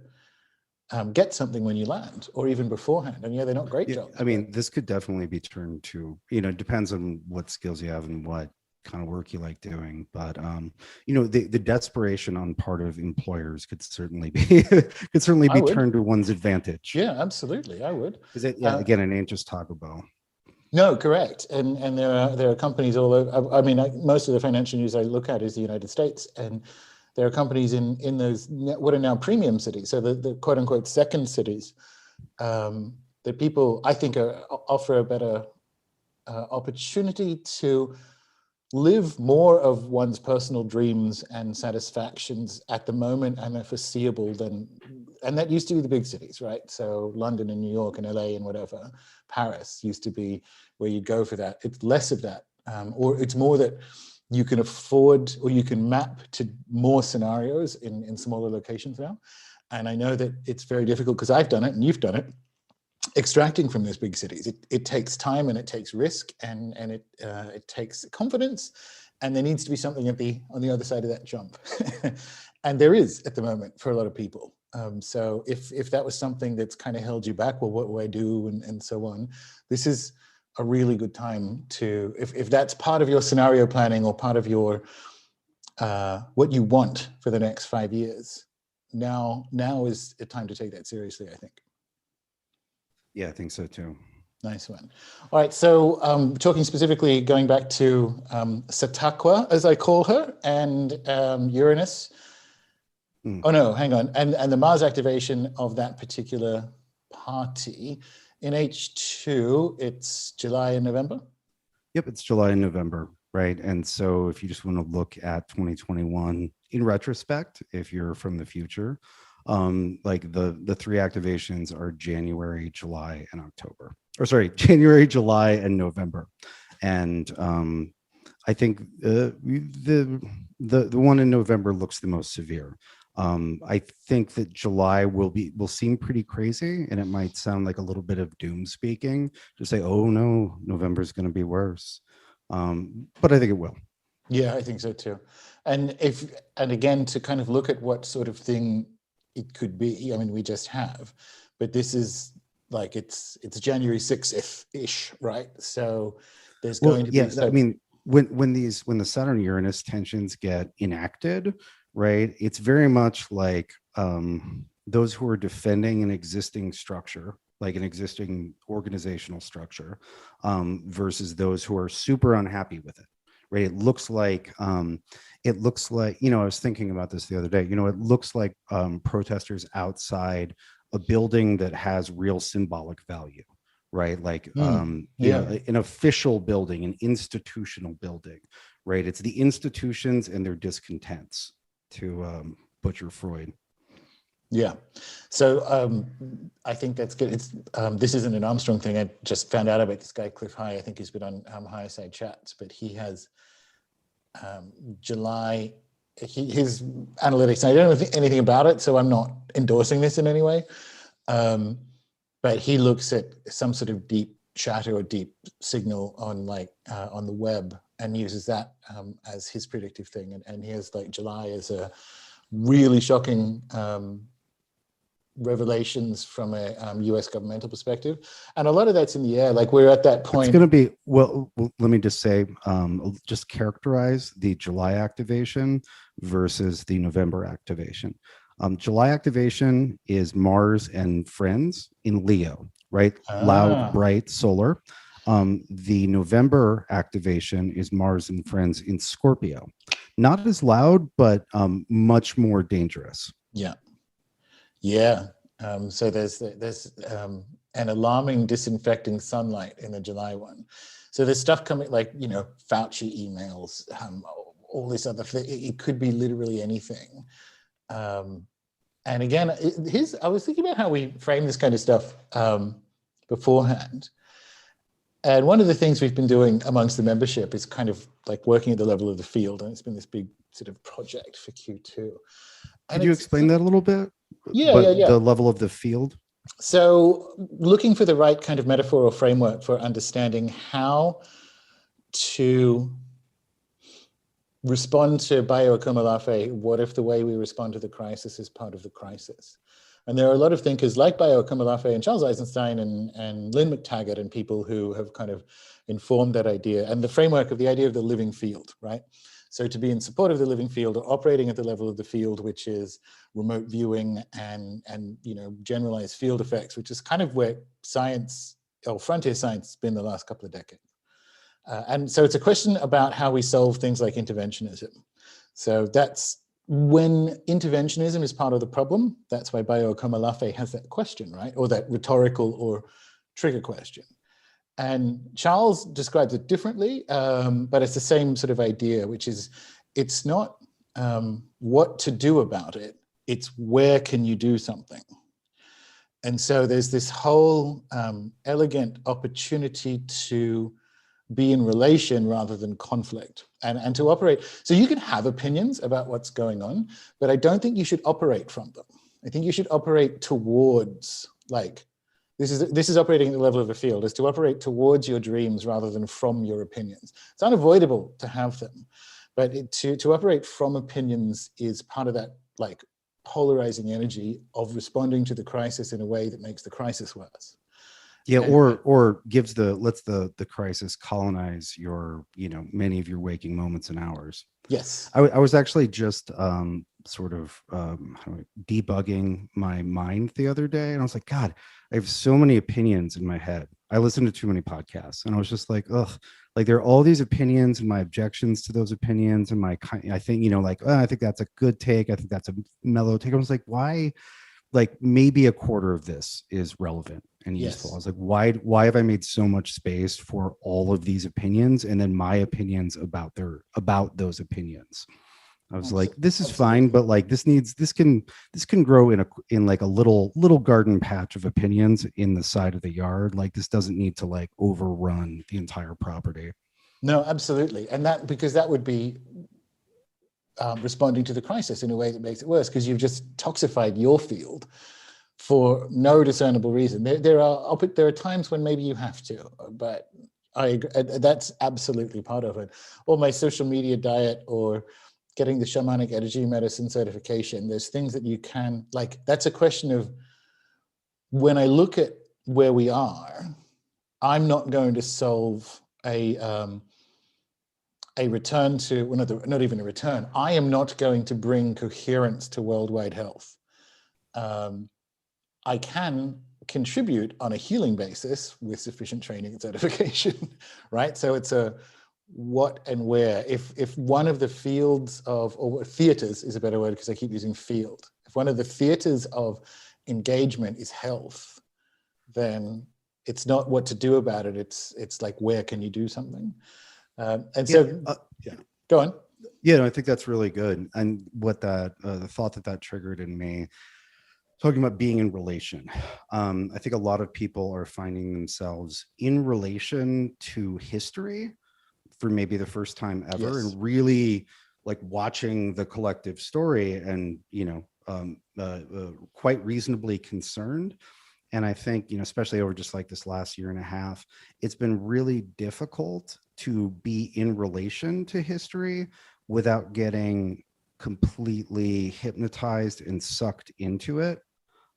get something when you land, or even beforehand. And yeah, they're not great jobs. I mean, this could definitely be turned to, it depends on what skills you have and what kind of work you like doing. But the desperation on part of employers could certainly be turned to one's advantage. Yeah, absolutely, I would. Because again, it ain't just Taco Bell. No, correct. And there are companies all over. I mean, most of the financial news I look at is the United States, and there are companies in those what are now premium cities, so the quote unquote second cities, that people I think offer a better opportunity to live more of one's personal dreams and satisfactions at the moment and are foreseeable and that used to be the big cities, right? So London and New York and LA and whatever, Paris used to be where you go for that. It's less of that, or it's more that you can afford, or you can map to more scenarios in smaller locations now. And I know that it's very difficult because I've done it and you've done it, extracting from those big cities. It takes time and it takes risk and it takes confidence, and there needs to be something on the other side of that jump. And there is at the moment for a lot of people. So if that was something that's kind of held you back, well, what do I do and so on, this is a really good time to, if that's part of your scenario planning or part of your what you want for the next 5 years, now is the time to take that seriously, I think. Yeah, I think so too. Nice one. All right, so talking specifically, going back to Sataqua, as I call her, and Uranus. Oh no, hang on. And the Mars activation of that particular party in H2, it's July and November? Yep, it's July and November, right? And so if you just want to look at 2021 in retrospect, if you're from the future, like the three activations are January, July, and October. Or sorry, January, July, and November. And I think the one in November looks the most severe. I think that July will seem pretty crazy, and it might sound like a little bit of doom speaking to say, oh no, November is going to be worse. But I think it will. Yeah, I think so too. And again, to kind of look at what sort of thing it could be, I mean, we just have, but this is like, it's January 6th-ish, right? So there's going to be. Yeah, I mean, when the Saturn Uranus tensions get enacted, right, it's very much like those who are defending an existing structure, like an existing organizational structure, versus those who are super unhappy with it, right? It looks like, I was thinking about this the other day, it looks like protesters outside a building that has real symbolic value, right? Like, an official building, an institutional building, right? It's the institutions and their discontents, to butcher Freud. Yeah. So I think that's good. It's this isn't an Armstrong thing. I just found out about this guy, Cliff High. I think he's been on Higher Side Chats, but he has July, his analytics. I don't know anything about it, so I'm not endorsing this in any way. But he looks at some sort of deep chatter or deep signal on on the web and uses that as his predictive thing. And he has like July as a really shocking revelations from a US governmental perspective. And a lot of that's in the air. Like we're at that point. It's going to be, well, let me just say, just characterize the July activation versus the November activation. July activation is Mars and friends in Leo, right? Loud, bright, solar. The November activation is Mars and friends in Scorpio. Not as loud, but much more dangerous. Yeah. Yeah. So there's an alarming disinfecting sunlight in the July one. So there's stuff coming like, you know, Fauci emails, all this other thing. It could be literally anything. And again, I was thinking about how we frame this kind of stuff beforehand. And one of the things we've been doing amongst the membership is kind of like working at the level of the field. And it's been this big sort of project for Q2. Could you explain that a little bit? Yeah. The level of the field? So looking for the right kind of metaphor or framework for understanding how to respond to Bayo Akomolafe, what if the way we respond to the crisis is part of the crisis? And there are a lot of thinkers like Bayo Akomolafe and Charles Eisenstein and Lynn McTaggart and people who have kind of informed that idea and the framework of the idea of the living field, right? So to be in support of the living field or operating at the level of the field, which is remote viewing and you know, generalized field effects, which is kind of where science or frontier science has been the last couple of decades. And so it's a question about how we solve things like interventionism. So that's when interventionism is part of the problem. That's why Bayo Akomolafe has that question, right? Or that rhetorical or trigger question. And Charles describes it differently, but it's the same sort of idea, which is it's not what to do about it, it's where can you do something. And so there's this whole elegant opportunity to be in relation rather than conflict and to operate. So you can have opinions about what's going on, but I don't think you should operate from them. I think you should operate towards, like, this is operating at the level of the field, is to operate towards your dreams rather than from your opinions. It's unavoidable to have them, but to operate from opinions is part of that like polarizing energy of responding to the crisis in a way that makes the crisis worse. Yeah, or lets the crisis colonize your, you know, many of your waking moments and hours. Yes. I was actually just sort of debugging my mind the other day, and I was like, God, I have so many opinions in my head. I listen to too many podcasts, and I was just like, ugh, like there are all these opinions and my objections to those opinions, and I think, you know, like, oh, I think that's a good take. I think that's a mellow take. I was like, why? Like maybe a quarter of this is relevant and useful. Yes. I was like, why have I made so much space for all of these opinions and then my opinions about those opinions? I was like, this is fine, but like this can grow in like a little garden patch of opinions in the side of the yard. Like this doesn't need to like overrun the entire property. No, absolutely. And because that would be responding to the crisis in a way that makes it worse, because you've just toxified your field for no discernible reason. There are times when maybe you have to, but that's absolutely part of it. Or my social media diet, or getting the shamanic energy medicine certification. There's things that you can, like, that's a question of, when I look at where we are, I'm not going to solve a return to, well, not even a return. I am not going to bring coherence to worldwide health. I can contribute on a healing basis with sufficient training and certification, right? So it's a what and where. If one of the fields of, or theaters is a better word because I keep using field. If one of the theaters of engagement is health, then it's not what to do about it. It's like, where can you do something? Go on. Yeah, no, I think that's really good. And what the thought that triggered in me, talking about being in relation. I think a lot of people are finding themselves in relation to history for maybe the first time ever, yes, and really like watching the collective story and, you know, quite reasonably concerned. And I think, you know, especially over just like this last year and a half, it's been really difficult to be in relation to history without getting completely hypnotized and sucked into it.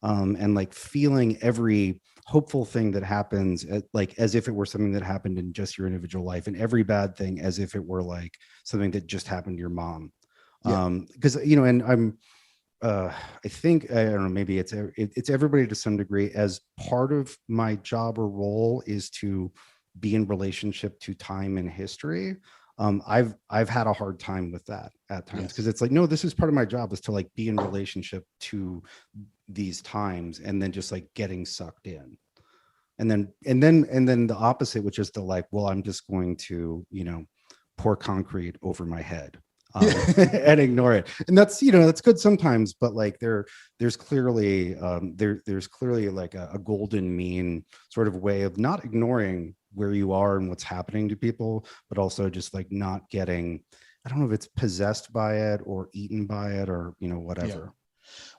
and like feeling every hopeful thing that happens like as if it were something that happened in just your individual life, and every bad thing as if it were like something that just happened to your mom. Yeah. Because and I think I don't know, maybe it's everybody to some degree. As part of my job or role is to be in relationship to time and history. I've had a hard time with that at times, because it's like, no, this is part of my job, is to like be in relationship to these times, and then just like getting sucked in. And then the opposite, which is the like, well, I'm just going to, pour concrete over my head and ignore it. And that's, that's good sometimes, but like there's clearly there's clearly like a golden mean sort of way of not ignoring where you are and what's happening to people, but also just like not getting, I don't know if it's possessed by it or eaten by it or, whatever. Yeah.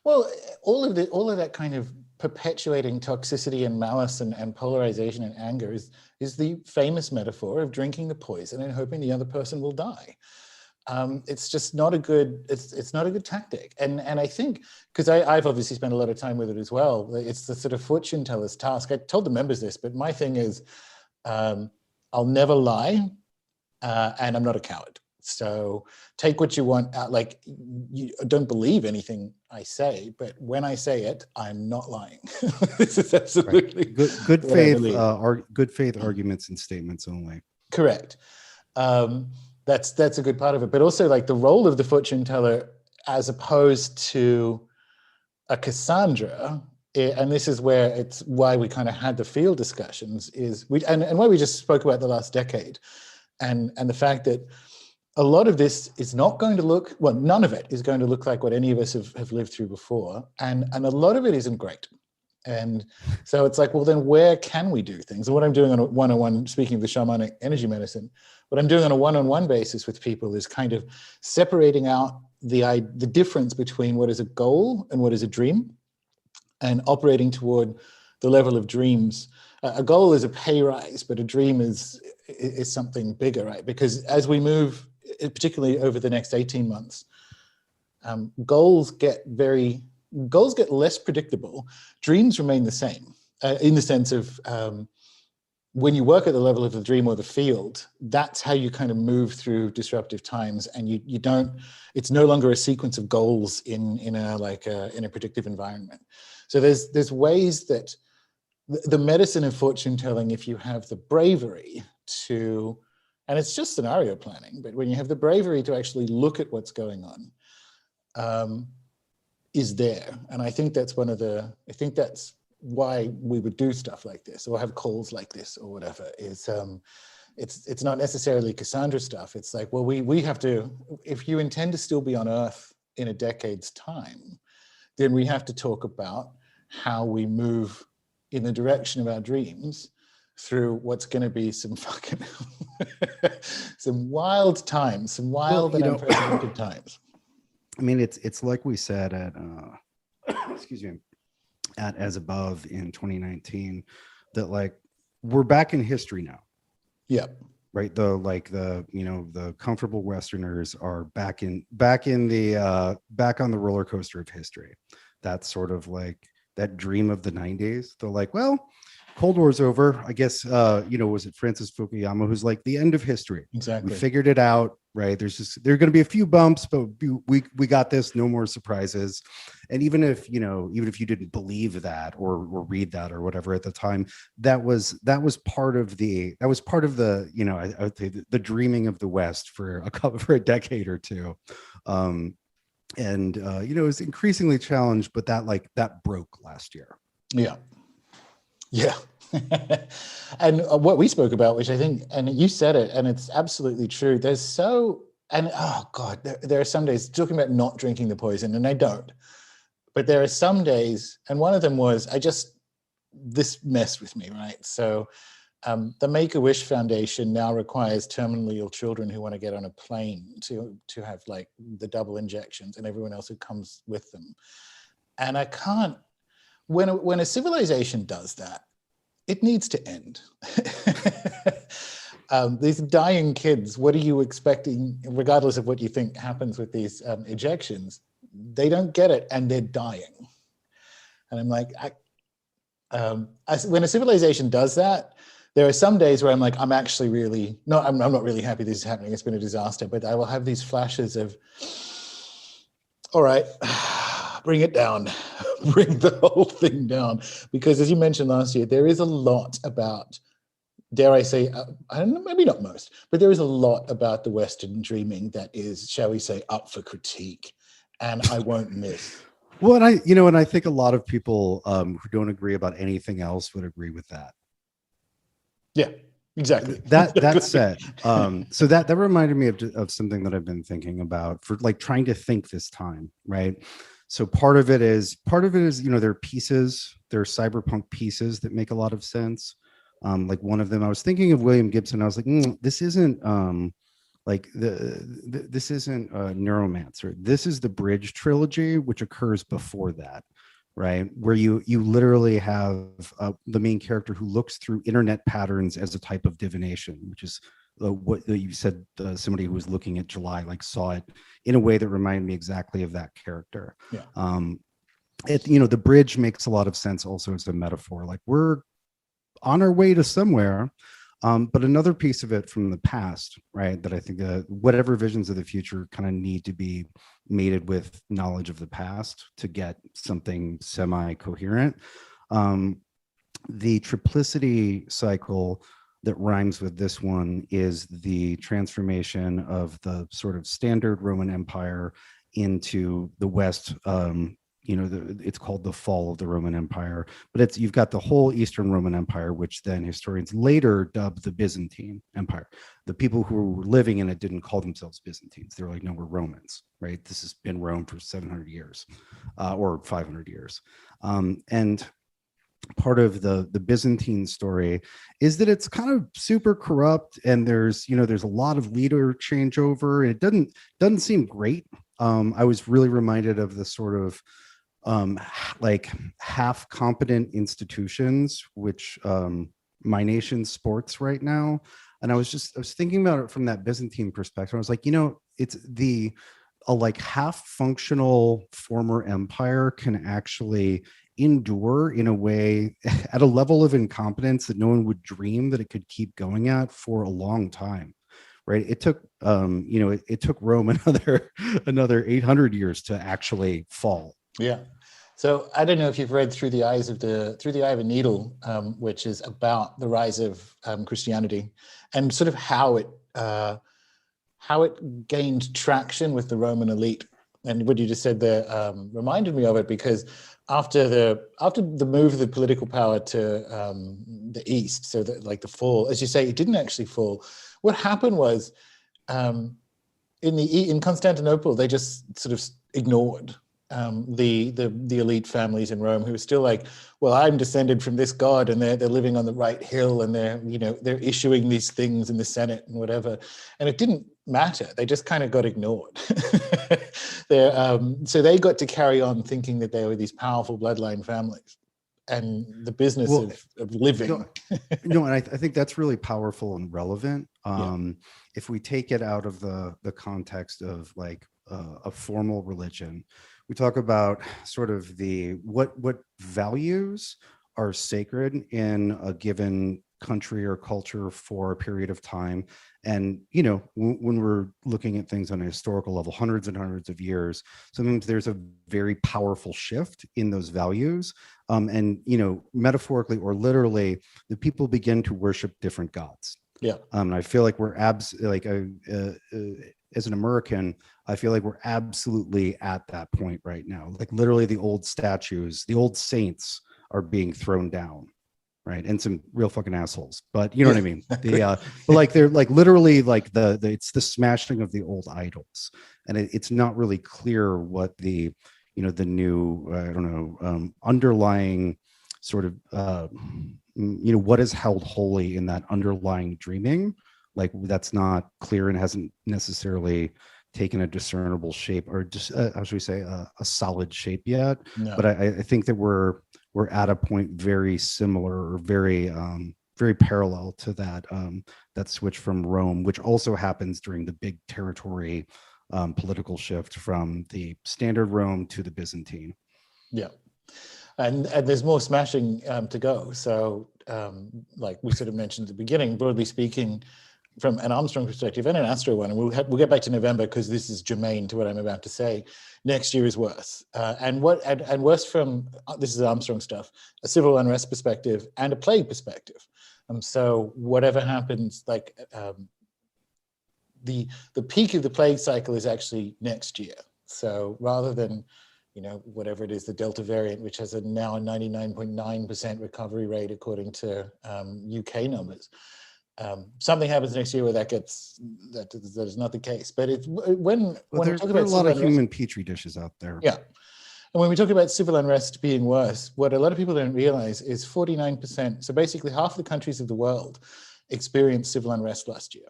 Well, all of that kind of perpetuating toxicity and malice and polarization and anger is the famous metaphor of drinking the poison and hoping the other person will die. It's just not a good, it's not a good tactic. And I think, because I've obviously spent a lot of time with it as well, it's the sort of fortune teller's task. I told the members this, but my thing is, I'll never lie, and I'm not a coward. So take what you want out, like you don't believe anything I say, but when I say it, I'm not lying. This is absolutely right. Good faith, good faith arguments and statements only. Correct. That's a good part of it, but also like the role of the fortune teller as opposed to a Cassandra, and this is where it's why we kind of had the field discussions, is and why we just spoke about the last decade, and the fact that a lot of this is not going to look, well, none of it is going to look like what any of us have lived through before, and a lot of it isn't great. And so it's like, well, then where can we do things? And what I'm doing on a one-on-one, speaking of the shamanic energy medicine, what I'm doing on a one-on-one basis with people is kind of separating out the difference between what is a goal and what is a dream, and operating toward the level of dreams. A goal is a pay rise, but a dream is something bigger, right? Because as we move, particularly over the next 18 months, goals get less predictable. Dreams remain the same, in the sense of when you work at the level of the dream or the field, that's how you kind of move through disruptive times, and you don't, it's no longer a sequence of goals in a predictive environment. So there's ways that the medicine of fortune telling, if you have the bravery to, and it's just scenario planning, but when you have the bravery to actually look at what's going on, is there. And I think that's that's why we would do stuff like this or have calls like this or whatever, is it's not necessarily Cassandra stuff. It's like, well, we have to, if you intend to still be on Earth in a decade's time, then we have to talk about how we move in the direction of our dreams through what's going to be some fucking some wild times, some wild and unprecedented times. I mean, it's like we said at excuse me, at As Above in 2019, that like we're back in history now. Yeah. Right. The comfortable Westerners are back on the roller coaster of history. That's sort of like that dream of the 90s. They're like, well, Cold War's over. I guess, was it Francis Fukuyama who's like, the end of history. Exactly. We figured it out, right? There are going to be a few bumps, but we got this. No more surprises. And even if you didn't believe that or read that or whatever at the time, that was part of the I would say the dreaming of the West for a decade or two. It was increasingly challenged, but that broke last year. Yeah. Yeah. And what we spoke about, which I think, and you said it, and it's absolutely true. There are some days, talking about not drinking the poison, and I don't, but there are some days, and one of them was, this messed with me, right? So the Make-A-Wish Foundation now requires terminally ill children who want to get on a plane to have like the double injections, and everyone else who comes with them. And I can't, when a civilization does that, it needs to end. These dying kids, what are you expecting, regardless of what you think happens with these ejections? They don't get it, and they're dying. And I'm like, when a civilization does that, there are some days where I'm like, I'm actually really, no, I'm not really happy this is happening. It's been a disaster, but I will have these flashes of, all right, bring it down, bring the whole thing down. Because as you mentioned last year, there is a lot about, dare I say, I don't know, maybe not most, but there is a lot about the Western dreaming that is, shall we say, up for critique, and I won't miss. Well, and I think a lot of people who don't agree about anything else would agree with that. Yeah, exactly. That said, so that reminded me of something that I've been thinking about for like trying to think this time, right? So part of it is, there are pieces, there are cyberpunk pieces that make a lot of sense. Like one of them, I was thinking of William Gibson. I was like, this isn't this isn't Neuromancer. This is the Bridge trilogy, which occurs before that, right? Where you literally have the main character who looks through internet patterns as a type of divination, which is what you said. Somebody who was looking at July like saw it in a way that reminded me exactly of that character. Yeah. The bridge makes a lot of sense also as a metaphor. Like we're on our way to somewhere. But another piece of it from the past, right, that I think whatever visions of the future kind of need to be mated with knowledge of the past to get something semi-coherent. The triplicity cycle that rhymes with this one is the transformation of the sort of standard Roman Empire into the West. It's called the fall of the Roman Empire, but you've got the whole Eastern Roman Empire, which then historians later dubbed the Byzantine Empire. The people who were living in it didn't call themselves Byzantines. They were like, no, we're Romans, right? This has been Rome for 700 years or 500 years. And part of the Byzantine story is that it's kind of super corrupt, and there's a lot of leader changeover. It doesn't seem great. I was really reminded of the sort of like half competent institutions which my nation sports right now. And I was thinking about it from that Byzantine perspective. I was like, it's a like half functional former empire can actually endure in a way at a level of incompetence that no one would dream that it could keep going at for a long time. Right. It took, it took Rome another 800 years to actually fall. Yeah. So I don't know if you've read Through the Eye of a Needle, which is about the rise of Christianity and sort of how it gained traction with the Roman elite. And what you just said there reminded me of it, because after the move of the political power to the east, so that like the fall, as you say, it didn't actually fall. What happened was in Constantinople, they just sort of ignored the elite families in Rome, who were still like, well, I'm descended from this god, and they're living on the right hill, and they're issuing these things in the Senate and whatever, and it didn't matter. They just kind of got ignored. So they got to carry on thinking that they were these powerful bloodline families, and the business of living. And I think that's really powerful and relevant. If we take it out of the context of like a formal religion, we talk about sort of what values are sacred in a given country or culture for a period of time. And, when we're looking at things on a historical level, hundreds and hundreds of years, sometimes there's a very powerful shift in those values. And, metaphorically or literally, the people begin to worship different gods. Yeah. I feel like we're as an American, I feel like we're absolutely at that point right now. Like literally the old statues, the old saints are being thrown down, right? And some real fucking assholes, but you know what I mean? But like they're like literally like it's the smashing of the old idols. And it's not really clear what the new, underlying sort of, what is held holy in that underlying dreaming. Like that's not clear and hasn't necessarily taken a discernible shape, or just how should we say a solid shape yet. No. But I think that we're at a point very similar or very parallel to that switch from Rome, which also happens during the big territory political shift from the standard Rome to the Byzantine. Yeah. and there's more smashing to go. So, like we sort of mentioned at the beginning, broadly speaking, from an Armstrong perspective and an Astro one, and we'll get back to November because this is germane to what I'm about to say. Next year is worse, and worse from this is Armstrong stuff, a civil unrest perspective and a plague perspective. So whatever happens, like the peak of the plague cycle is actually next year. So rather than whatever it is, the Delta variant, which has a now 99.9% recovery rate according to UK numbers. Something happens next year where that is not the case. But it's when we talk there are about a lot of unrest, human petri dishes out there. yeah. And when we talk about civil unrest being worse, what a lot of people don't realize is 49%. So basically half the countries of the world experienced civil unrest last year.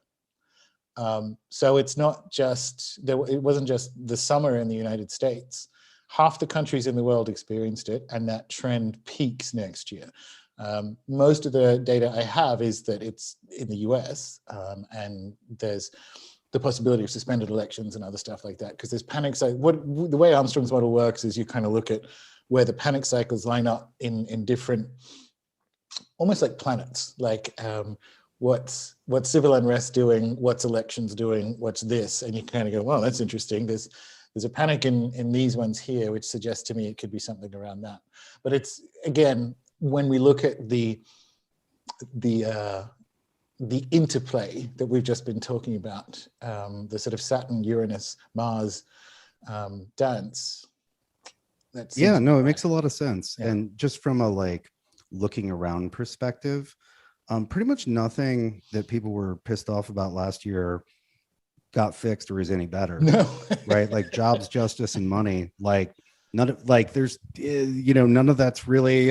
So it's not just, it wasn't just the summer in the United States. Half the countries in the world experienced it, and that trend peaks next year. Most of the data I have is that it's in the US, and there's the possibility of suspended elections and other stuff like that, because there's panic cycles. The way Armstrong's model works is you kind of look at where the panic cycles line up in different, almost like planets, like what's civil unrest doing, what's elections doing, what's this, and you kind of go, well, that's interesting. There's a panic in these ones here, which suggests to me it could be something around that. But it's, again, when we look at the interplay that we've just been talking about, the sort of Saturn, Uranus, Mars dance. Yeah, no, it makes a lot of sense. Yeah. And just from a like looking around perspective, pretty much nothing that people were pissed off about last year got fixed or is any better. No. Right? Like jobs, justice, and money. Like none of there's none of that's really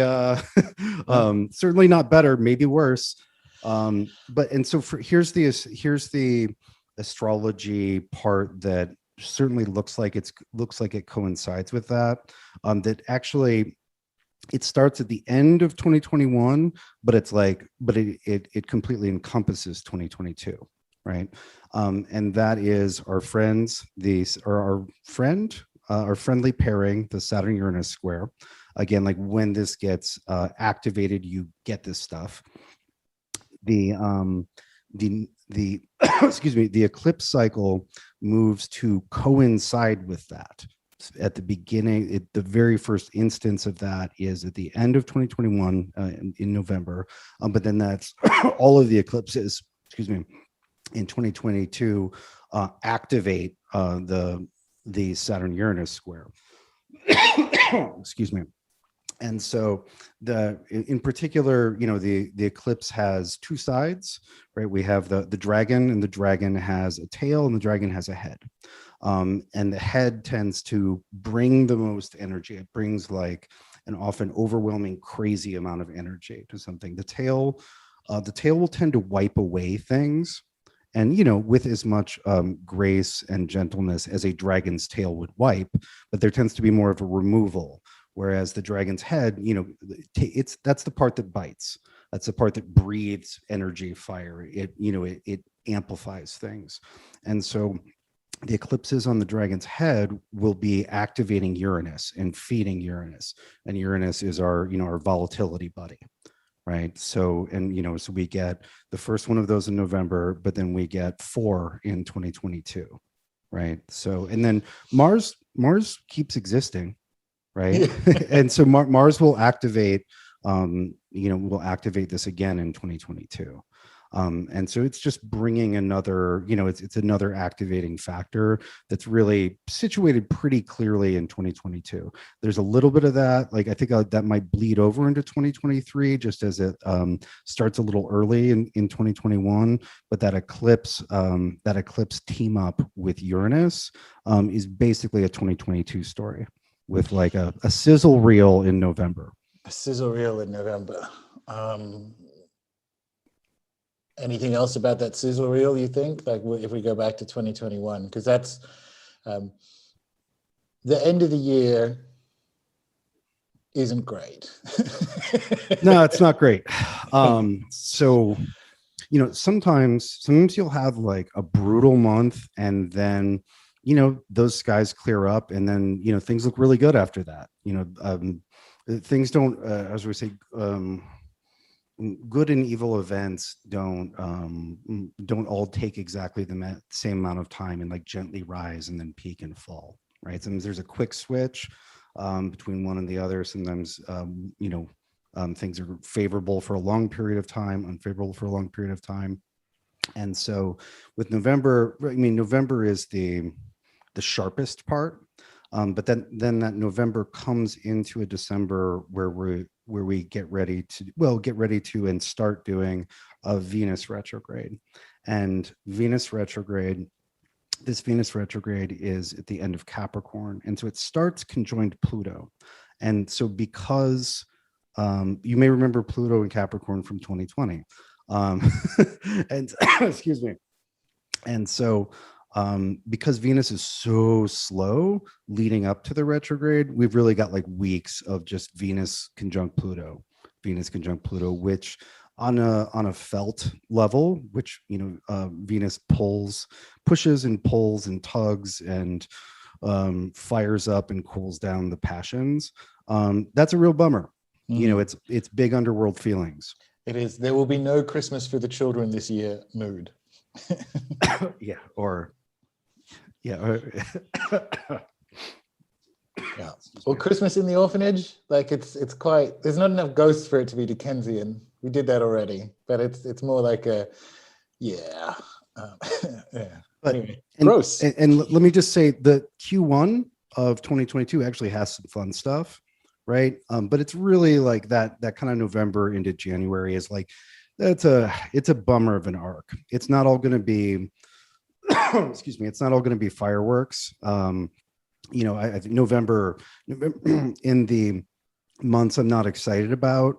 certainly not better, maybe worse. Here's the astrology part that certainly looks like it coincides with that. That actually it starts at the end of 2021, but it completely encompasses 2022, right? And that is our friendly pairing, the Saturn Uranus square. Again, like when this gets activated, you get this stuff. The excuse me, the eclipse cycle moves to coincide with that. At the beginning, the very first instance of that is at the end of 2021 in November, but then that's all of the eclipses, excuse me, in 2022 activate the Saturn Uranus square. Excuse me. And so in particular, the eclipse has two sides, right? We have the dragon, and the dragon has a tail and the dragon has a head. And the head tends to bring the most energy. It brings like an often overwhelming, crazy amount of energy to something. The tail will tend to wipe away things, and with as much grace and gentleness as a dragon's tail would wipe, but there tends to be more of a removal. Whereas the dragon's head, that's the part that bites. That's the part that breathes energy, fire. It amplifies things. And so the eclipses on the dragon's head will be activating Uranus and feeding Uranus. And Uranus is our volatility buddy, right? So, so we get the first one of those in November, but then we get 4 in 2022, right? So, and then Mars keeps existing, right? And so Mars will activate, this again in 2022. And so it's just bringing another, it's another activating factor that's really situated pretty clearly in 2022. There's a little bit of that, like I think that might bleed over into 2023, just as it starts a little early in 2021. But that eclipse team up with Uranus is basically a 2022 story with like a sizzle reel in November. A sizzle reel in November. Anything else about that sizzle reel, you think? Like if we go back to 2021, because that's the end of the year isn't great. No, it's not great. So, sometimes you'll have like a brutal month, and then, those skies clear up, and then, things look really good after that. things don't, as we say, good and evil events don't all take exactly the same amount of time and like gently rise and then peak and fall, right? Sometimes there's a quick switch between one and the other. Sometimes things are favorable for a long period of time, unfavorable for a long period of time. And so with November, I mean, November is the sharpest part. But then that November comes into a December where we get ready to and start doing a Venus retrograde. And this Venus retrograde is at the end of Capricorn. And so it starts conjoined Pluto. And so because you may remember Pluto and Capricorn from 2020. And excuse me. And so because Venus is so slow leading up to the retrograde, we've really got like weeks of just Venus conjunct Pluto, which on a felt level, which Venus pushes and pulls and tugs and fires up and cools down the passions. That's a real bummer. It's big underworld feelings. It is. There will be no Christmas for the children this year mood. Yeah. Or Christmas in the orphanage. Like it's quite. There's not enough ghosts for it to be Dickensian. We did that already, but it's more like a yeah. But anyway, gross. And let me just say the Q1 of 2022 actually has some fun stuff, right? But it's really like that kind of November into January is like it's a bummer of an arc. It's not all going to be excuse me, it's not all going to be fireworks. I think November in the months I'm not excited about,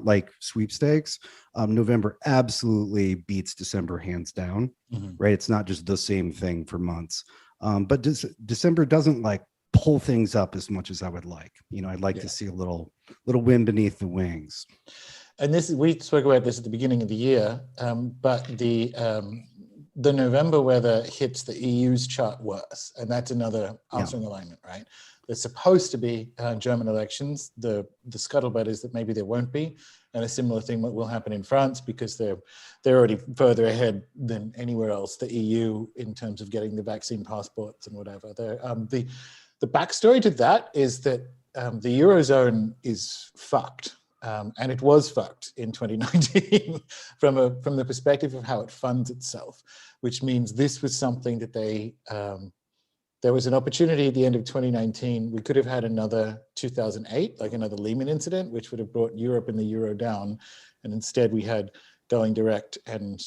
like sweepstakes, November absolutely beats December hands down, right? It's not just the same thing for months. But December doesn't like pull things up as much as I would like. I'd like to see a little wind beneath the wings. And we spoke about this at the beginning of the year, but the November weather hits the EU's chart worse, and that's another upswing alignment, right? There's supposed to be German elections. The scuttlebutt is that maybe there won't be, and a similar thing will happen in France because they're already further ahead than anywhere else, the EU, in terms of getting the vaccine passports and whatever. The backstory to that is that the Eurozone is fucked. And it was fucked in 2019 from the perspective of how it funds itself, which means this was something that there was an opportunity at the end of 2019. We could have had another 2008, like another Lehman incident, which would have brought Europe and the euro down. And instead we had going direct and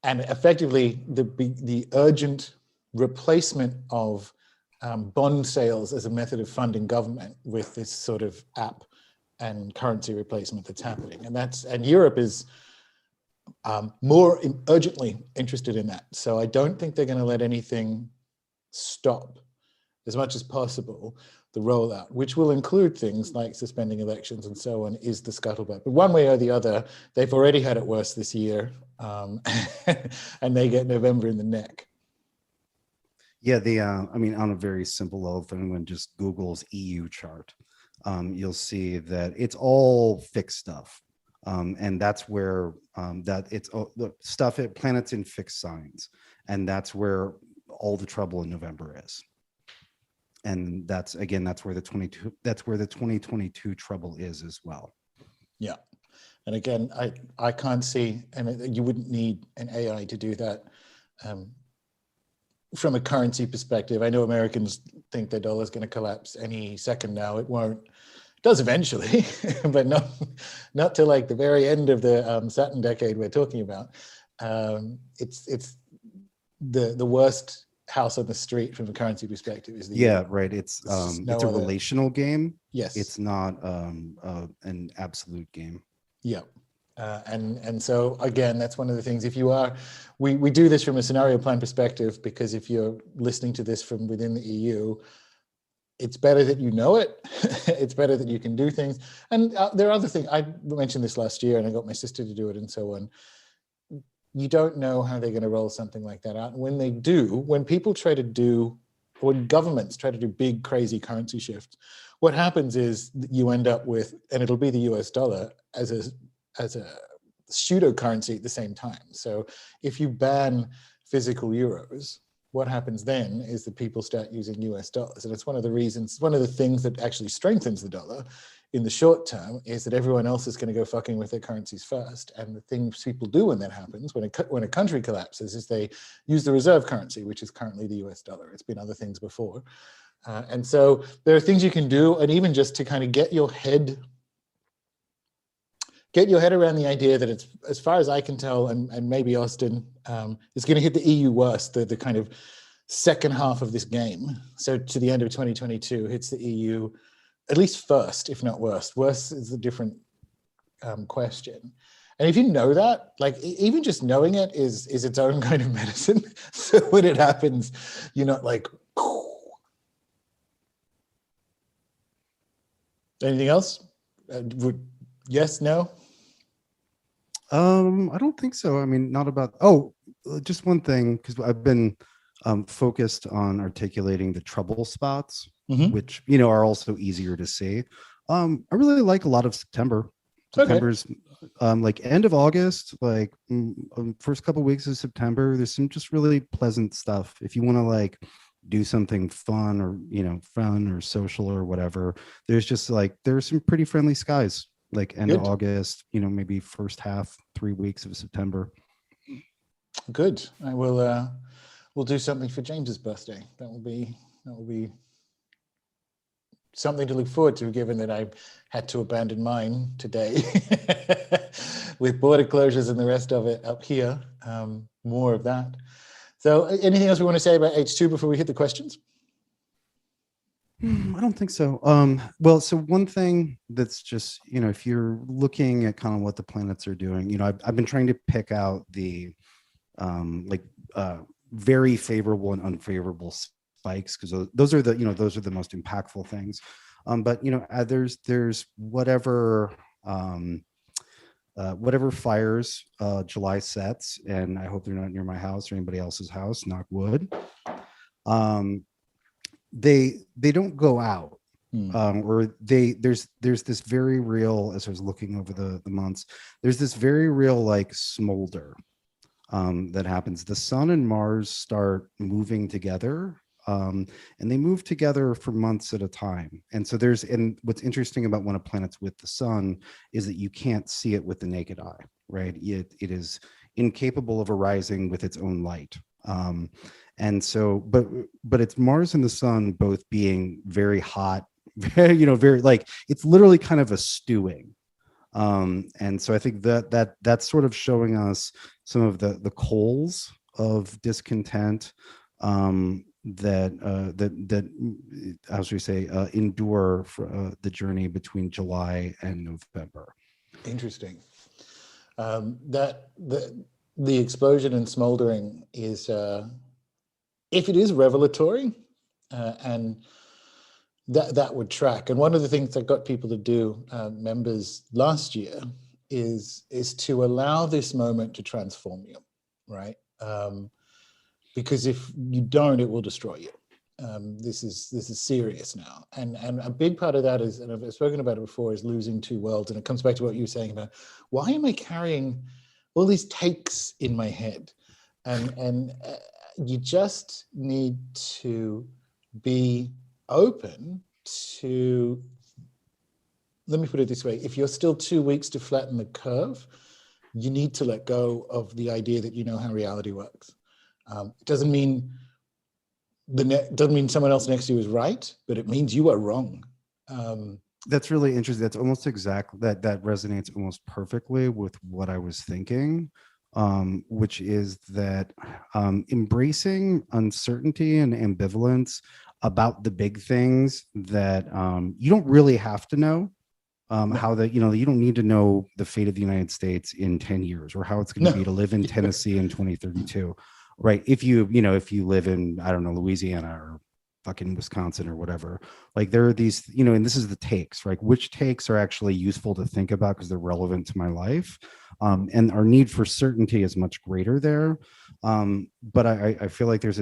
effectively the urgent replacement of bond sales as a method of funding government with this sort of app and currency replacement that's happening. And Europe is more urgently interested in that. So I don't think they're going to let anything stop as much as possible the rollout, which will include things like suspending elections and so on, is the scuttlebutt. But one way or the other, they've already had it worse this year, and they get November in the neck. Yeah, on a very simple level, if anyone just Googles EU chart, you'll see that it's all fixed stuff. And that's where the stuff, planets in fixed signs. And that's where all the trouble in November is. And that's where the 2022 trouble is as well. Yeah. And again, I can't see, and you wouldn't need an AI to do that. From a currency perspective, I know Americans think their dollar is going to collapse any second now. It won't. It does eventually, but not till like the very end of the Saturn decade we're talking about. It's the worst house on the street from a currency perspective is the euro. Right. It's a relational game. Yes, it's not an absolute game. Yeah. And so again, that's one of the things. If you are, we do this from a scenario plan perspective, because if you're listening to this from within the EU, it's better that you know it. It's better that you can do things. And there are other things. I mentioned this last year, and I got my sister to do it, and so on. You don't know how they're going to roll something like that out. And when they do, when people try to do when governments try to do big, crazy currency shifts, what happens is you end up with, and it'll be the US dollar as a pseudo currency at the same time. So if you ban physical euros, what happens then is that people start using US dollars. And it's one of the things that actually strengthens the dollar in the short term is that everyone else is going to go fucking with their currencies first. And the things people do when that happens, when a country collapses, is they use the reserve currency, which is currently the US dollar. It's been other things before. And so there are things you can do, and even just to kind of get your head around the idea that it's, as far as I can tell, and maybe Austin, is going to hit the EU worst, the kind of second half of this game. So to the end of 2022, hits the EU at least first, if not worst. Worse is a different question. And if you know that, like even just knowing it is its own kind of medicine. So when it happens, you're not like, anything else? Yes, no? I don't think so. I mean, not about, just one thing, because I've been focused on articulating the trouble spots, which, are also easier to see. I really like a lot of September. September's like end of August, like first couple weeks of September, there's some just really pleasant stuff. If you want to like do something fun or social or whatever, there's some pretty friendly skies, like end of August, maybe first half, 3 weeks of September. Good. I will, we'll do something for James's birthday. That will be something to look forward to, given that I had to abandon mine today with border closures and the rest of it up here. More of that. So anything else we want to say about H2 before we hit the questions? I don't think so. So one thing that's just, if you're looking at kind of what the planets are doing, I've been trying to pick out the very favorable and unfavorable spikes, because those are the most impactful things. But there's whatever fires July sets, and I hope they're not near my house or anybody else's house, knock wood. They don't go out, or there's this very real, as I was looking over the months, there's this very real like smolder that happens. The sun and Mars start moving together, and they move together for months at a time. And so and what's interesting about when a planet's with the sun is that you can't see it with the naked eye, right? It is incapable of arising with its own light. And so, but it's Mars and the sun both being very hot, very like, it's literally kind of a stewing. And so I think that's sort of showing us some of the coals of discontent that how should we say, endure for the journey between July and November. Interesting. That the explosion and smoldering is, if it is revelatory, and that would track. And one of the things that got people to do, members last year, is to allow this moment to transform you, right? Because if you don't, it will destroy you. This is serious now, and a big part of that is, and I've spoken about it before, is losing two worlds. And it comes back to what you were saying about, why am I carrying all these takes in my head? And you just need to be open to, let me put it this way, if you're still 2 weeks to flatten the curve, you need to let go of the idea that you know how reality works. It doesn't mean someone else next to you is right, but it means you are wrong. That's really interesting. That's almost exactly that resonates almost perfectly with what I was thinking, which is that embracing uncertainty and ambivalence about the big things that you don't really have to know. How that, you don't need to know the fate of the United States in 10 years or how it's going to be to live in Tennessee in 2032. Right. If you live in, I don't know, Louisiana or fucking Wisconsin or whatever, like there are these, and this is the takes, right? Which takes are actually useful to think about because they're relevant to my life. and our need for certainty is much greater there. But I feel like there's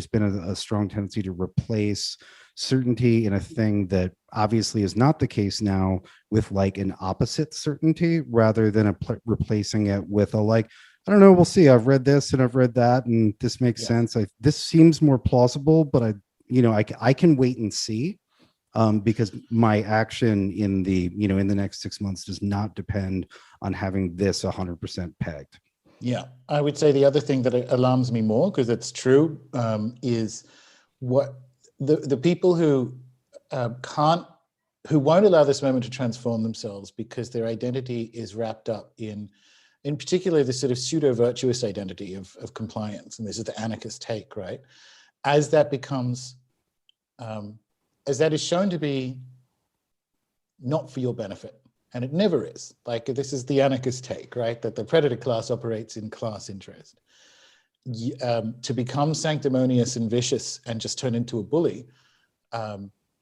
been a strong tendency to replace certainty in a thing that obviously is not the case now with like an opposite certainty, rather than replacing it with a like, I don't know, we'll see. I've read this and I've read that, and this makes sense. This seems more plausible, but I can wait and see, because my action in the next 6 months does not depend on having this 100% pegged. Yeah, I would say the other thing that alarms me more, because it's true, is what the people who who won't allow this moment to transform themselves because their identity is wrapped up in particular, the sort of pseudo-virtuous identity of compliance. And this is the anarchist take, right? As that becomes, as that is shown to be not for your benefit, and it never is. Like, this is the anarchist take, right? That the predator class operates in class interest. To become sanctimonious and vicious and just turn into a bully,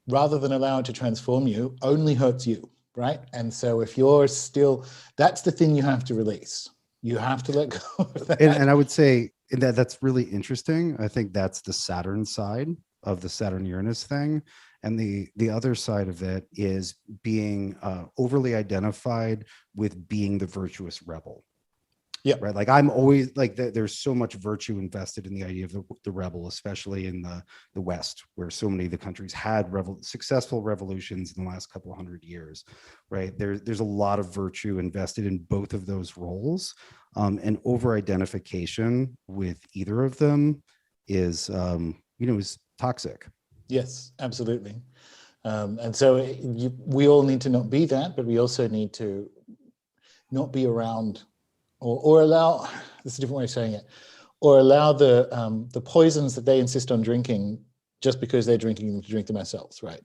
rather than allow it to transform you, only hurts you, right? And so if you're still, that's the thing you have to release. You have to let go of that. And I would say that's really interesting. I think that's the Saturn side of the Saturn-Uranus thing. And the other side of it is being overly identified with being the virtuous rebel. Yeah. Right. Like, I'm always like, there's so much virtue invested in the idea of the rebel, especially in the West, where so many of the countries had successful revolutions in the last couple of 100 years. Right. There's a lot of virtue invested in both of those roles, and over identification with either of them is toxic. Yes, absolutely. And so we all need to not be that, but we also need to not be around or allow, this is a different way of saying it, or allow the poisons that they insist on drinking just because they're drinking them to drink them ourselves, right?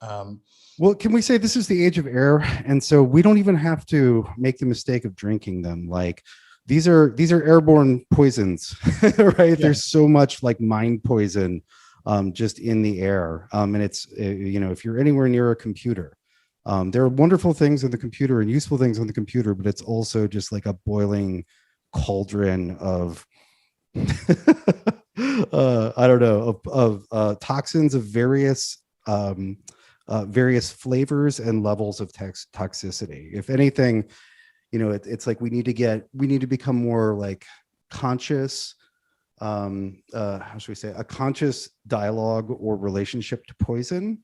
Well, can we say this is the age of air? And so we don't even have to make the mistake of drinking them. Like, these are airborne poisons, right? Yeah. There's so much like mind poison just in the air. And it's, if you're anywhere near a computer, there are wonderful things on the computer and useful things on the computer, but it's also just like a boiling cauldron of, I don't know, of toxins of various flavors and levels of toxicity. If anything, it's like we need to become more like conscious, how should we say, a conscious dialogue or relationship to poison.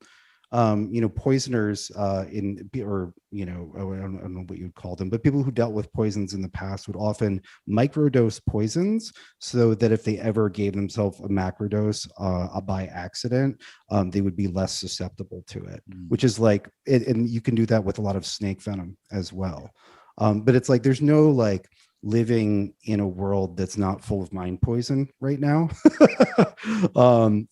Poisoners I don't know what you'd call them, but people who dealt with poisons in the past would often microdose poisons so that if they ever gave themselves a macrodose by accident, they would be less susceptible to it, which is like, and you can do that with a lot of snake venom as well. But it's like, there's no like living in a world that's not full of mind poison right now.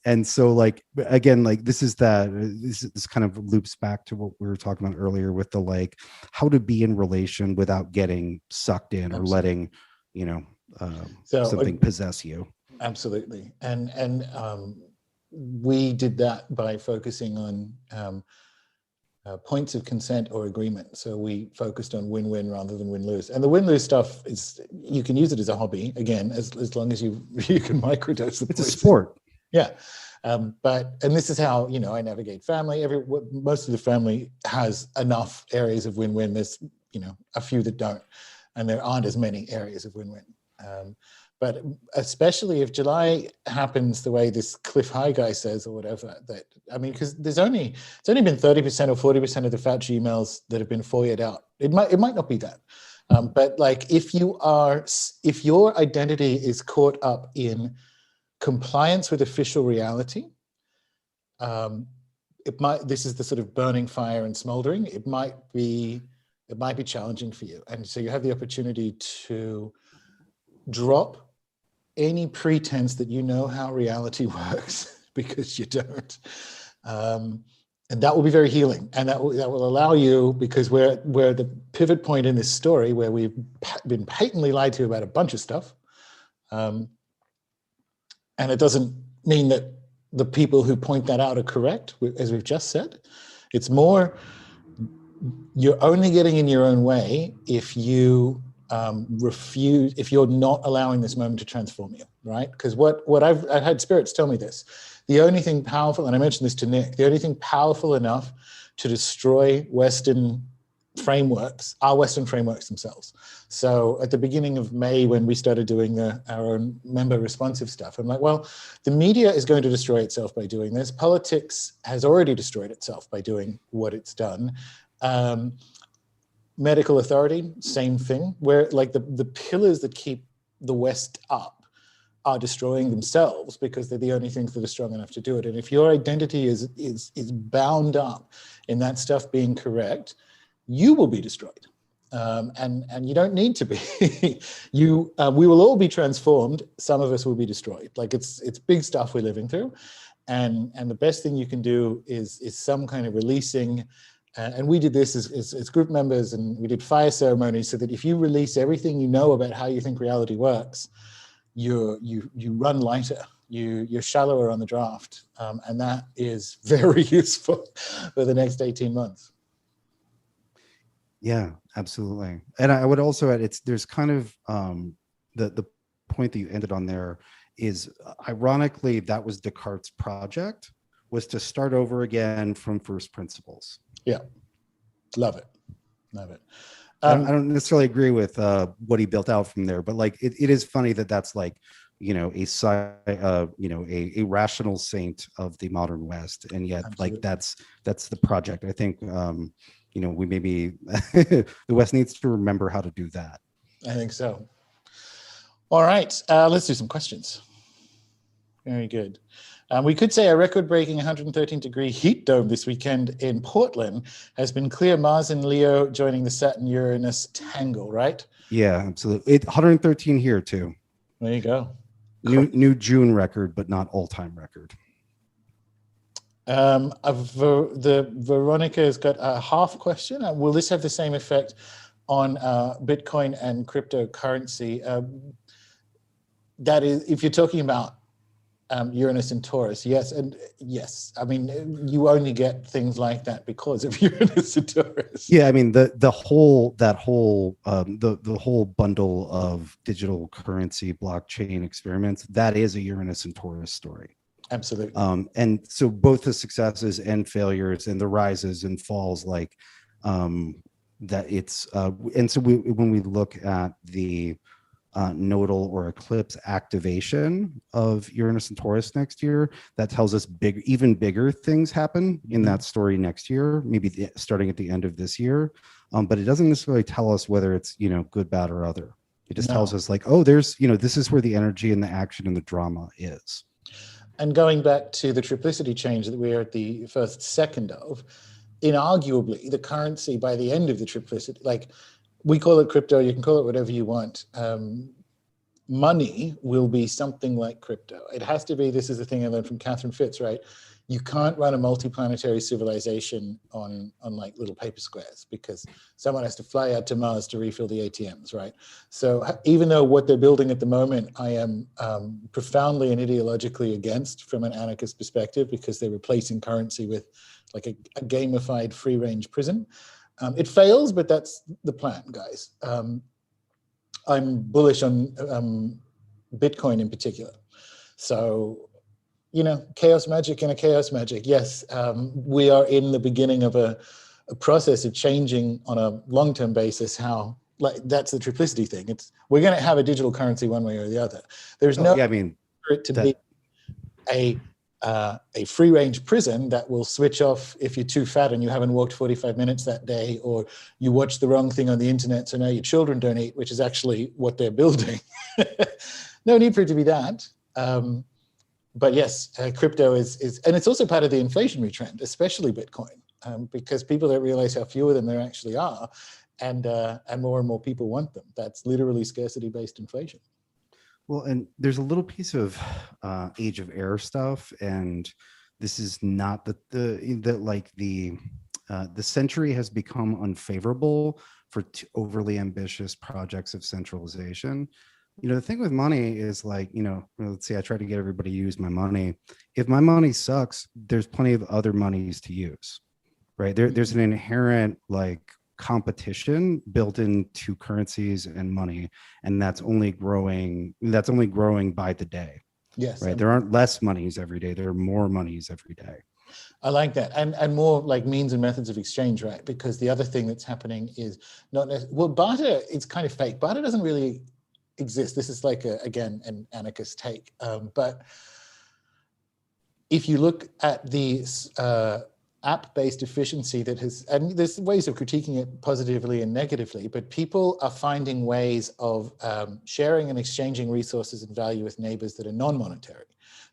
And so like, again, like this kind of loops back to what we were talking about earlier with the like how to be in relation without getting sucked in. Absolutely. Or letting something possess you. Absolutely. And we did that by focusing on points of consent or agreement. So we focused on win-win rather than win-lose. And the win-lose stuff is, you can use it as a hobby, again, as long as you can microdose the poison. It's a sport. Yeah. And this is how, I navigate family. Most of the family has enough areas of win-win. There's, a few that don't, and there aren't as many areas of win-win. But especially if July happens the way this Cliff High guy says or whatever, because it's only been 30% or 40% of the Fauci emails that have been FOIA'd out. It might not be that. But like if your identity is caught up in compliance with official reality, this is the sort of burning fire and smoldering, it might be challenging for you. And so you have the opportunity to drop any pretense that you know how reality works, because you don't. And that will be very healing. And that will allow you, because we're the pivot point in this story where we've been patently lied to about a bunch of stuff. And it doesn't mean that the people who point that out are correct, as we've just said. It's more you're only getting in your own way if you refuse, if you're not allowing this moment to transform you, right? Because what I've had spirits tell me this, the only thing powerful, and I mentioned this to Nick, the only thing powerful enough to destroy Western frameworks are Western frameworks themselves. So at the beginning of May, when we started doing our own member responsive stuff, I'm like, well, the media is going to destroy itself by doing this. Politics has already destroyed itself by doing what it's done. Medical authority, same thing, where like the pillars that keep the West up are destroying themselves because they're the only things that are strong enough to do it. And if your identity is bound up in that stuff being correct, you will be destroyed. And you don't need to be. We will all be transformed. Some of us will be destroyed. Like it's big stuff we're living through. And the best thing you can do is some kind of releasing. And we did this as group members, and we did fire ceremonies so that if you release everything you know about how you think reality works, you run lighter, you're shallower on the draft. And that is very useful for the next 18 months. Yeah, absolutely. And I would also add, there's kind of the point that you ended on there is ironically, that was Descartes' project, was to start over again from first principles. Yeah, love it. Love it. I don't necessarily agree with what he built out from there, but like it is funny that that's like, you know, a rational saint of the modern West, and yet absolutely. Like that's the project. I think you know, we maybe the West needs to remember how to do that. I think so. All right, let's do some questions. Very good. We could say a record-breaking 113-degree heat dome this weekend in Portland has been clear. Mars and Leo joining the Saturn-Uranus tangle, right? Yeah, absolutely. 113 here too. There you go. New June record, but not all-time record. The Veronica has got a half question. Will this have the same effect on Bitcoin and cryptocurrency? That is, if you're talking about Uranus and Taurus, yes, and yes. I mean, you only get things like that because of Uranus and Taurus. Yeah, I mean the whole bundle of digital currency blockchain experiments, that is a Uranus and Taurus story. Absolutely. And so both the successes and failures and the rises and falls, like that it's and so when we look at the nodal or eclipse activation of Uranus and Taurus next year, that tells us even bigger things happen in that story next year, maybe starting at the end of this year. But it doesn't necessarily tell us whether it's, you know, good, bad, or other. It just tells us like, oh, there's, you know, this is where the energy and the action and the drama is. And going back to the triplicity change that we're at the first second of, inarguably, the currency by the end of the triplicity, like we call it crypto, you can call it whatever you want. Money will be something like crypto. It has to be. This is the thing I learned from Catherine Fitz, right? You can't run a multiplanetary civilization on like little paper squares because someone has to fly out to Mars to refill the ATMs, right? So even though what they're building at the moment, I am profoundly and ideologically against from an anarchist perspective, because they're replacing currency with like a gamified free range prison. It fails, but that's the plan, guys. I'm bullish on Bitcoin in particular. So, you know, chaos magic and a chaos magic. Yes, we are in the beginning of a process of changing on a long-term basis how, like, that's the triplicity thing. We're going to have a digital currency one way or the other. There's no for it to be a free-range prison that will switch off if you're too fat and you haven't walked 45 minutes that day, or you watch the wrong thing on the internet so now your children don't eat, which is actually what they're building. No need for it to be that. But yes, crypto is, and it's also part of the inflationary trend, especially Bitcoin, because people don't realize how few of them there actually are, and more people want them. That's literally scarcity-based inflation. Well, and there's a little piece of age of air stuff, and this is not the century has become unfavorable for overly ambitious projects of centralization. You know, the thing with money is like, you know, let's say I try to get everybody to use my money. If my money sucks, there's plenty of other monies to use. right? There's an inherent like competition built into currencies and money, and that's only growing by the day, Yes. right? There aren't less monies every day, there are more monies every day. I like that, and more like means and methods of exchange, right? Because the other thing that's happening is not well, barter. It's kind of fake. Barter doesn't really exist. This is like again an anarchist take, but if you look at the app-based efficiency that has, and there's ways of critiquing it positively and negatively, but people are finding ways of sharing and exchanging resources and value with neighbors that are non-monetary.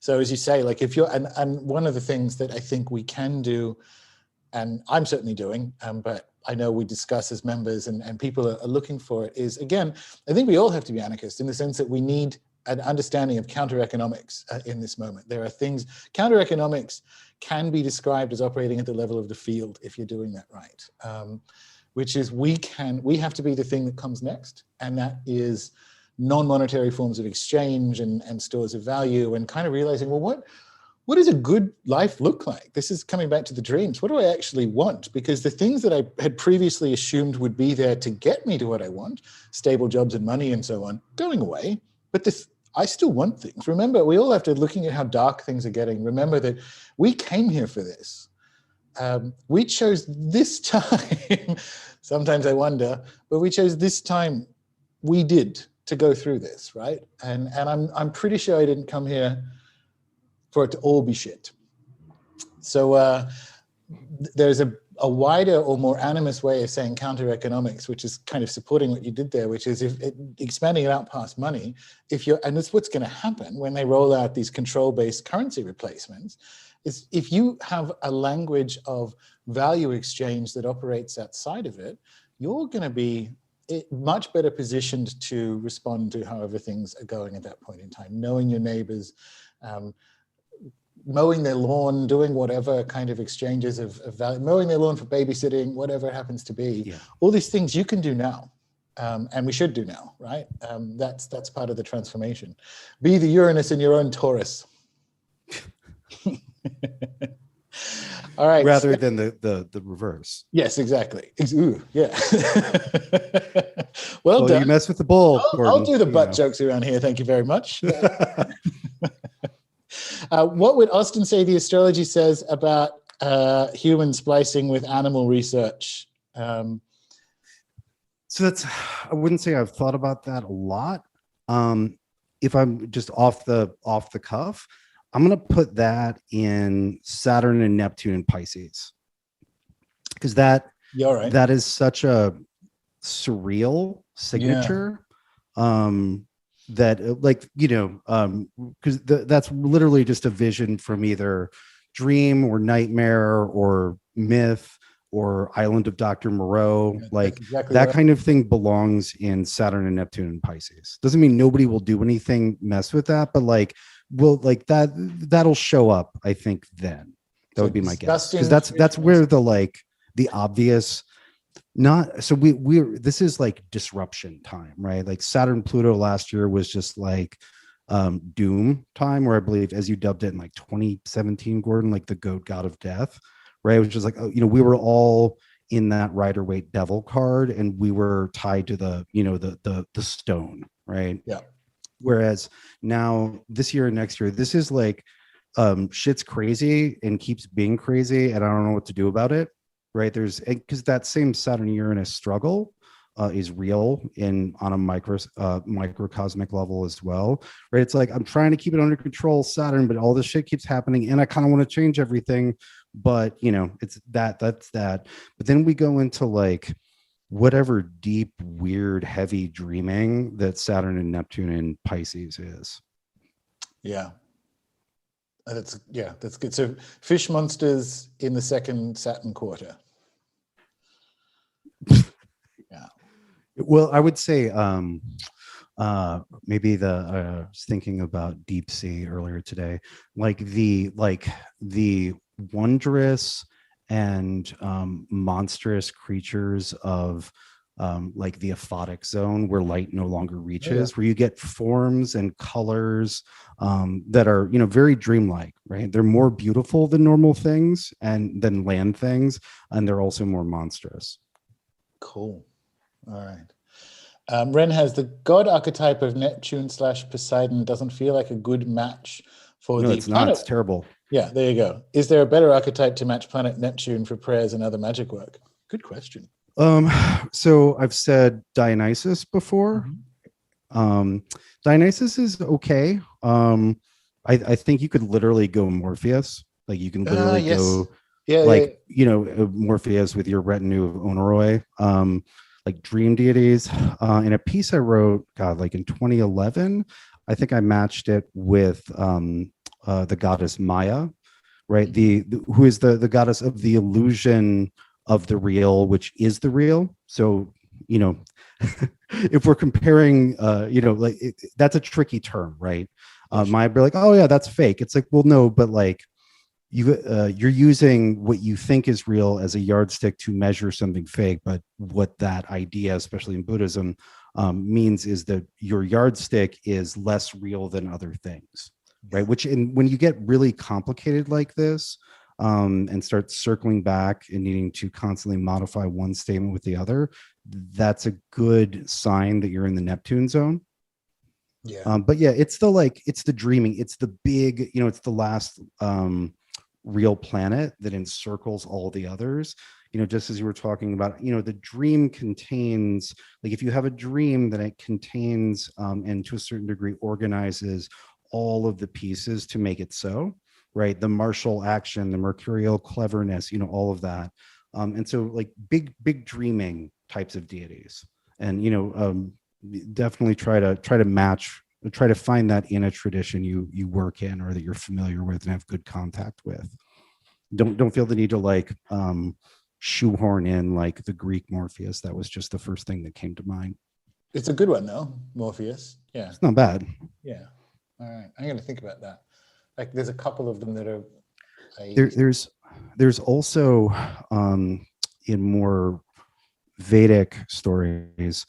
So as you say, like if you're, and one of the things that I think we can do, and I'm certainly doing, but I know we discuss as members and people are looking for it, is again, I think we all have to be anarchists in the sense that we need an understanding of counter economics in this moment. There are things, counter economics can be described as operating at the level of the field if you're doing that right, which is we have to be the thing that comes next, and that is non-monetary forms of exchange and stores of value, and kind of realizing, well, what does a good life look like? This is coming back to the dreams. What do I actually want? Because the things that I had previously assumed would be there to get me to what I want, stable jobs and money and so on, going away. But I still want things. Remember, we all have to, looking at how dark things are getting, remember that we came here for this. We chose this time. Sometimes I wonder, but we chose this time. We did to go through this, right? And I'm pretty sure I didn't come here for it to all be shit. So there's a wider or more animist way of saying counter economics, which is kind of supporting what you did there, which is expanding it out past money. And that's what's going to happen when they roll out these control-based currency replacements, is if you have a language of value exchange that operates outside of it, you're going to be much better positioned to respond to however things are going at that point in time, knowing your neighbors, mowing their lawn, doing whatever kind of exchanges of value, mowing their lawn for babysitting, whatever it happens to be. Yeah. All these things you can do now, and we should do now, right? That's part of the transformation. Be the Uranus in your own Taurus. All right. Rather than the reverse. Yes, exactly. Ooh, yeah. well done. You mess with the bull. I'll do the butt jokes around here. Thank you very much. What would Austin say the astrology says about human splicing with animal research? So I wouldn't say I've thought about that a lot. If I'm just off the cuff, I'm going to put that in Saturn and Neptune and Pisces, because that is such a surreal signature. Yeah. That, like, because that's literally just a vision from either dream or nightmare or myth or Island of Dr. Moreau. Yeah, like exactly that right. Kind of thing belongs in Saturn and Neptune and Pisces. Doesn't mean nobody will do anything mess with that, but like, that'll show up, I think. Then that would be my guess, because that's where the obvious, not so we're this is like disruption time, right? Like Saturn Pluto last year was just like doom time, where I believe, as you dubbed it in like 2017, Gordon, like the goat god of death, right? Which is like, we were all in that Rider-Waite devil card, and we were tied to the stone, right? Yeah. Whereas now this year and next year, this is like shit's crazy and keeps being crazy, and I don't know what to do about it, right? Because that same Saturn Uranus struggle is real on a microcosmic level as well, right? It's like, I'm trying to keep it under control, Saturn, but all this shit keeps happening, and I kind of want to change everything, but it's that's that. But then we go into like whatever deep, weird, heavy dreaming that Saturn and Neptune and Pisces is. Yeah. That's good. So fish monsters in the second Saturn quarter. Yeah. Well, I would say maybe I was thinking about deep sea earlier today, like the wondrous and monstrous creatures of like the aphotic zone where light no longer Oh, yeah. reaches, where you get forms and colors that are, very dreamlike, right? They're more beautiful than normal things and than land things, and they're also more monstrous. Cool. All right. Ren has the god archetype of Neptune / Poseidon doesn't feel like a good match for No, the it's not. planet. It's terrible. Yeah, there you go. Is there a better archetype to match planet Neptune for prayers and other magic work? Good question. So I've said Dionysus before. Dionysus is okay. I think you could literally go Morpheus. Like you can literally Yes. go Yeah, like, yeah. Morpheus with your retinue of Onoroi, like dream deities. In a piece I wrote, God, like in 2011, I think I matched it with the goddess Maya, right? Who is the goddess of the illusion of the real, which is the real. So, if we're comparing, that's a tricky term, right? Might be like, oh yeah, that's fake. It's like, well, no, but like you're using what you think is real as a yardstick to measure something fake. But what that idea, especially in Buddhism, means is that your yardstick is less real than other things, right? Which when you get really complicated like this, and start circling back and needing to constantly modify one statement with the other, that's a good sign that you're in the Neptune zone. Yeah. But yeah, it's the dreaming. It's the big, it's the last real planet that encircles all the others. Just as you were talking about, the dream contains, like if you have a dream, then it contains and to a certain degree organizes all of the pieces to make it so, right? The martial action, the mercurial cleverness, all of that. And so like big dreaming types of deities. And, definitely try to find that in a tradition you work in or that you're familiar with and have good contact with. Don't feel the need to like shoehorn in like the Greek Morpheus. That was just the first thing that came to mind. It's a good one though, Morpheus. Yeah. It's not bad. Yeah. All right. I'm going to think about that. Like there's a couple of them that are. There's also in more Vedic stories,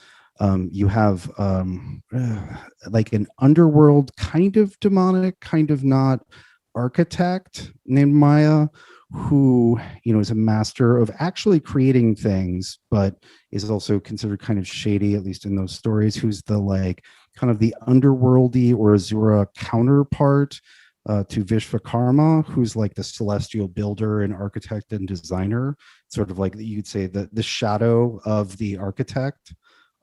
you have like an underworld kind of demonic, kind of not architect named Maya, who is a master of actually creating things, but is also considered kind of shady, at least in those stories. Who's the like kind of the underworldy or Azura counterpart to Vishvakarma, who's like the celestial builder and architect and designer, sort of like you'd say the shadow of the architect.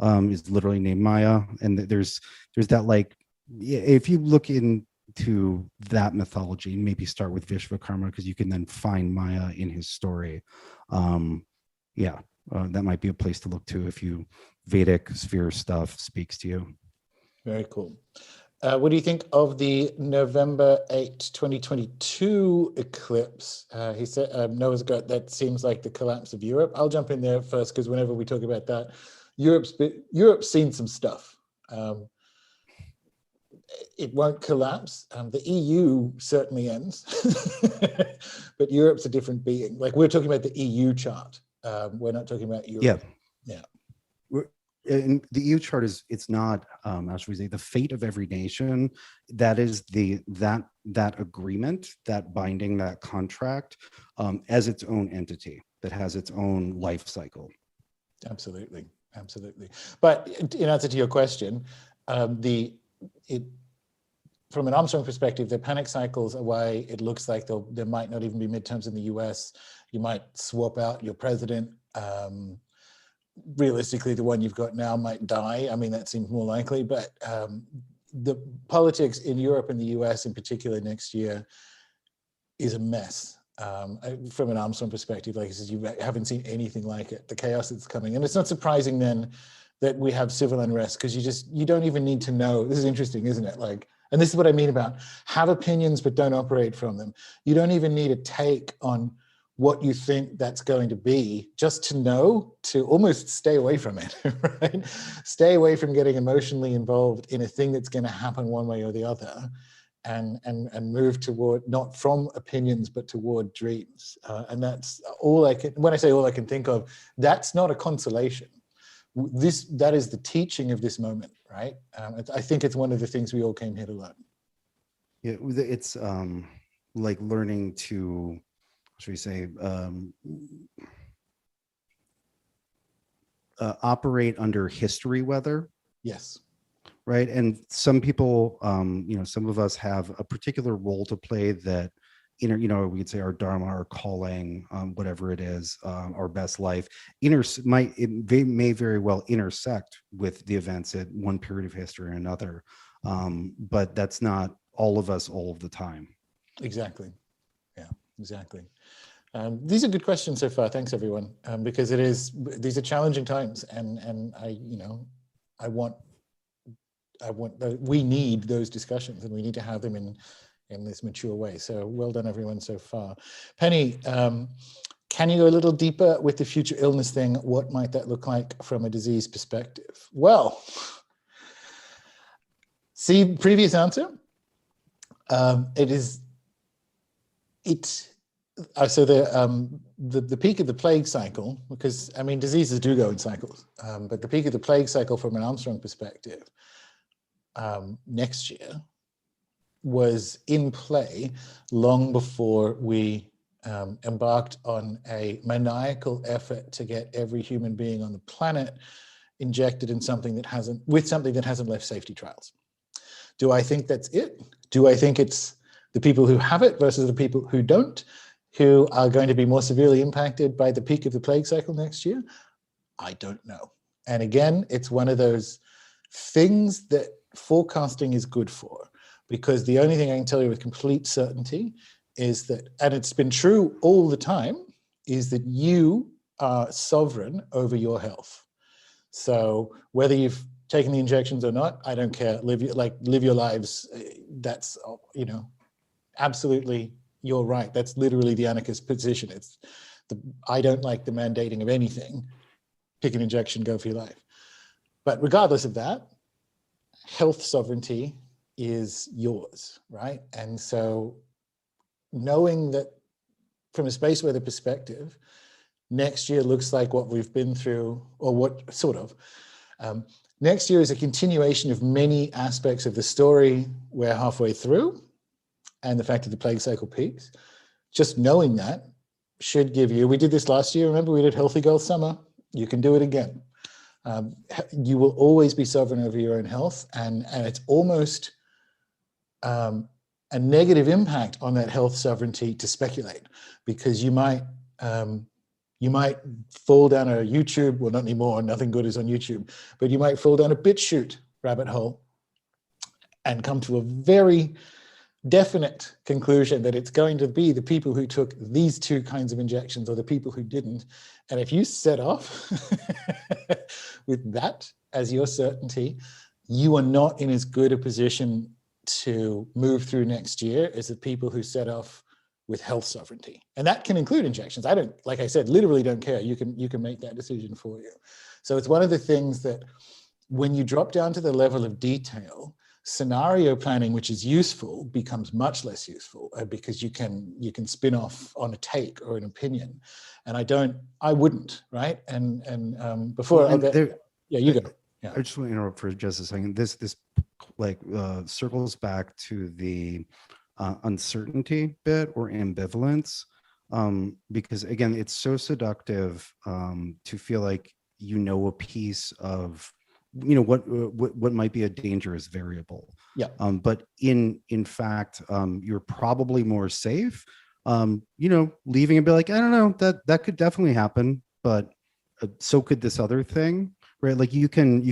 Is literally named Maya, and there's that like, if you look into that mythology, maybe start with Vishvakarma because you can then find Maya in his story. That might be a place to look to if you Vedic sphere stuff speaks to you. Very cool. What do you think of the November 8, 2022 eclipse? He said, Noah's got that seems like the collapse of Europe. I'll jump in there first because whenever we talk about that, Europe's seen some stuff. It won't collapse. The EU certainly ends, but Europe's a different being. Like we're talking about the EU chart. We're not talking about Europe. Yeah. And the EU chart it's not, how should we say, the fate of every nation. That is that agreement, that binding, that contract as its own entity that has its own life cycle. Absolutely. But in answer to your question, from an Armstrong perspective, the panic cycles away. It looks like there might not even be midterms in the US. You might swap out your president. Realistically, the one you've got now might die. I mean, that seems more likely, but the politics in Europe and the US in particular next year is a mess. From an Armstrong perspective, like I said, you haven't seen anything like it, the chaos that's coming. And it's not surprising then that we have civil unrest because you don't even need to know. This is interesting, isn't it? Like, and this is what I mean about have opinions, but don't operate from them. You don't even need a take on what you think that's going to be, just to know to almost stay away from it, right? Stay away from getting emotionally involved in a thing that's going to happen one way or the other, and move toward, not from opinions, but toward dreams. And that's all I can, when I say all I can think of, that's not a consolation. that is the teaching of this moment, right? I think it's one of the things we all came here to learn. Yeah, it's like learning to, should we say, operate under history weather. Yes. Right. And some people, some of us have a particular role to play that, we could say our dharma, our calling, whatever it is, our best life, may very well intersect with the events at one period of history or another. But that's not all of us all of the time. Exactly. Yeah, exactly. These are good questions so far. Thanks, everyone, because these are challenging times, and we need those discussions, and we need to have them in this mature way. So well done, everyone, so far. Penny, can you go a little deeper with the future illness thing? What might that look like from a disease perspective? Well, see previous answer. So the peak of the plague cycle, because I mean diseases do go in cycles, but the peak of the plague cycle from an Armstrong perspective next year was in play long before we embarked on a maniacal effort to get every human being on the planet injected in something that hasn't left safety trials. Do I think that's it? Do I think it's the people who have it versus the people who don't, who are going to be more severely impacted by the peak of the plague cycle next year? I don't know. And again, it's one of those things that forecasting is good for, because the only thing I can tell you with complete certainty is that, and it's been true all the time, is that you are sovereign over your health. So whether you've taken the injections or not, I don't care. Live your lives. That's, absolutely your right. That's literally the anarchist position. I don't like the mandating of anything. Pick an injection, go for your life. But regardless of that, health sovereignty is yours, right? And so knowing that from a space weather perspective, next year looks like what we've been through, or what sort of, next year is a continuation of many aspects of the story we're halfway through, and the fact that the plague cycle peaks. Just knowing that should give you, we did this last year, remember we did Healthy Girl Summer, you can do it again. You will always be sovereign over your own health, and it's almost a negative impact on that health sovereignty to speculate, because you might fall down a YouTube, well, not anymore, nothing good is on YouTube, but you might fall down a BitChute rabbit hole and come to a very definite conclusion that it's going to be the people who took these two kinds of injections or the people who didn't. And if you set off with that as your certainty, you are not in as good a position to move through next year as the people who set off with health sovereignty. And that can include injections. I don't, like I said, literally don't care. You can make that decision for you. So it's one of the things that when you drop down to the level of detail, scenario planning, which is useful, becomes much less useful because you can spin off on a take or an opinion. And I wouldn't, right? And before well, you go. Yeah. I just want to interrupt for just a second. This circles back to the uncertainty bit or ambivalence, because again, it's so seductive to feel like a piece of what might be a dangerous variable. Yeah. But in fact, you're probably more safe, leaving and be like, I don't know, that could definitely happen, but so could this other thing, right? Like you can.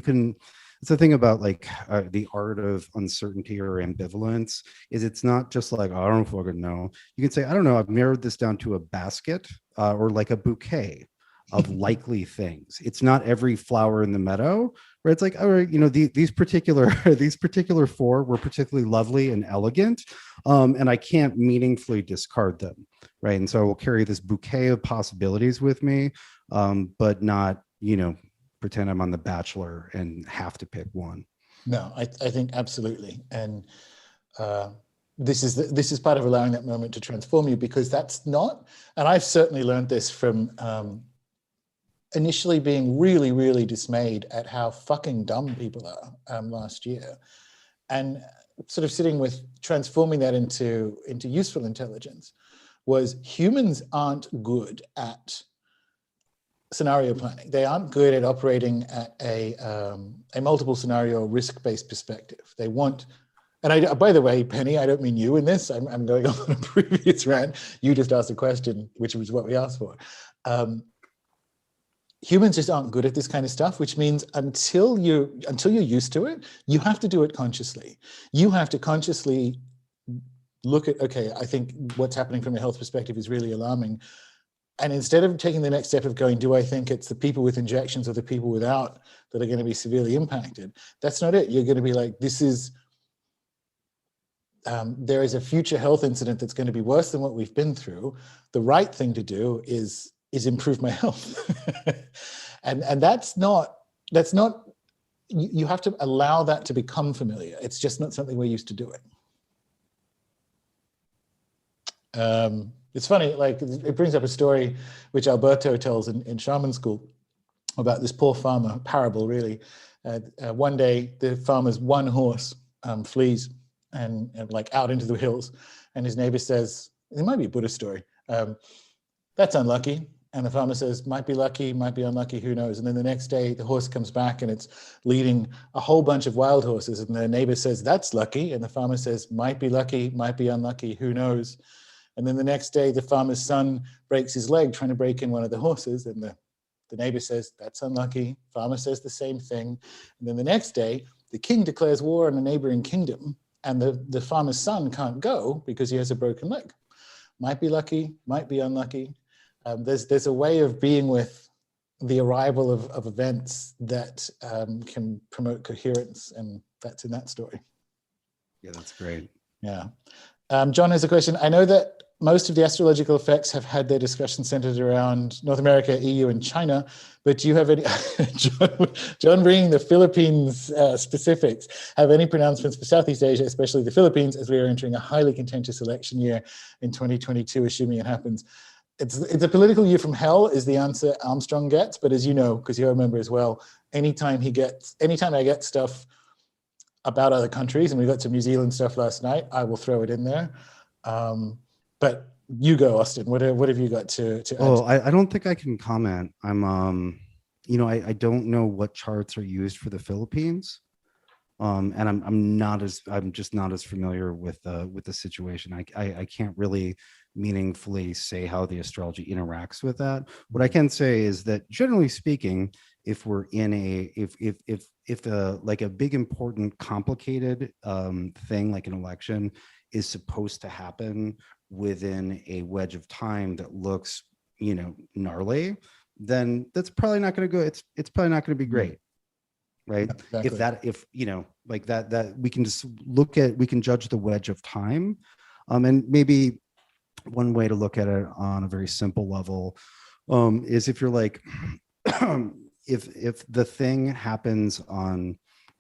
It's the thing about the art of uncertainty or ambivalence is it's not just like, oh, I don't fucking know. You can say, I don't know, I've narrowed this down to a basket or like a bouquet of likely things. It's not every flower in the meadow, where it's like, all right, these particular four were particularly lovely and elegant, and I can't meaningfully discard them, right? And so I will carry this bouquet of possibilities with me, but not, pretend I'm on The Bachelor and have to pick one. No, I think absolutely. And this is part of allowing that moment to transform you, because that's not, and I've certainly learned this from initially being really, really dismayed at how fucking dumb people are last year, and sort of sitting with transforming that into useful intelligence, was humans aren't good at scenario planning. They aren't good at operating at a multiple scenario risk-based perspective. They want, and by the way, Penny, I don't mean you in this. I'm going on a previous rant. You just asked a question, which was what we asked for. Humans just aren't good at this kind of stuff, which means until you're used to it, you have to do it consciously. You have to consciously look at, okay, I think what's happening from a health perspective is really alarming. And instead of taking the next step of going, do I think it's the people with injections or the people without that are going to be severely impacted? That's not it. You're going to be like, this is, there is a future health incident that's going to be worse than what we've been through. The right thing to do is improve my health. and that's not, you have to allow that to become familiar. It's just not something we're used to doing. It's funny, like it brings up a story which Alberto tells in shaman school about this poor farmer, parable really. One day the farmer's one horse flees and like out into the hills, and his neighbor says, it might be a Buddhist story, that's unlucky. And the farmer says, might be lucky, might be unlucky, who knows? And then the next day the horse comes back and it's leading a whole bunch of wild horses. And the neighbor says, that's lucky. And the farmer says, might be lucky, might be unlucky, who knows? And then the next day the farmer's son breaks his leg trying to break in one of the horses. And the neighbor says, that's unlucky. Farmer says the same thing. And then the next day the king declares war on a neighboring kingdom, and the farmer's son can't go because he has a broken leg. Might be lucky, might be unlucky. There's a way of being with the arrival of events that can promote coherence, and that's in that story. Yeah, that's great. Yeah. John has a question. I know that most of the astrological effects have had their discussion centered around North America, EU, and China, but do you have any, John bringing the Philippines specifics, have any pronouncements for Southeast Asia, especially the Philippines, as we are entering a highly contentious election year in 2022, assuming it happens? It's a political year from hell is the answer Armstrong gets, but as you know, because you're a member as well, anytime I get stuff about other countries, and we got some New Zealand stuff last night, I will throw it in there. But you go, Austin. What have you got to add? Oh, I don't think I can comment. I'm I don't know what charts are used for the Philippines. And I'm just not as familiar with the situation. I can't really meaningfully say how the astrology interacts with that. What I can say is that generally speaking, if we're in if like a big, important, complicated thing like an election is supposed to happen within a wedge of time that looks, gnarly, then that's probably not going to go. It's probably not going to be great. Right. Exactly. If that we can just we can judge the wedge of time. And maybe one way to look at it on a very simple level is if you're like, if the thing happens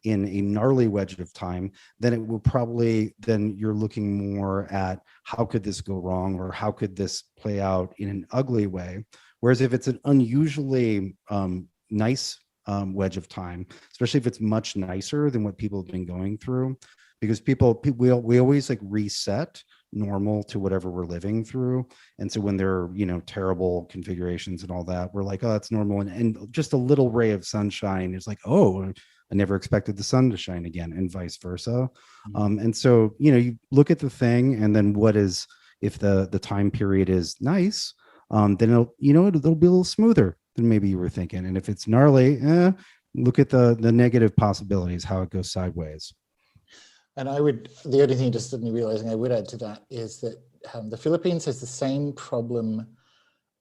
in a gnarly wedge of time, then it will probably, then you're looking more at how could this go wrong, or how could this play out in an ugly way. Whereas if it's an unusually nice wedge of time, especially if it's much nicer than what people have been going through, because we always like reset normal to whatever we're living through. And so when there are, terrible configurations and all that, we're like, oh, that's normal. And just a little ray of sunshine is like, oh, I never expected the sun to shine again, and vice versa. Mm-hmm. And so, you look at the thing, and then if the time period is nice, then it'll be a little smoother than maybe you were thinking. And if it's gnarly, look at the negative possibilities, how it goes sideways. And the only thing just suddenly realizing I would add to that is that the Philippines has the same problem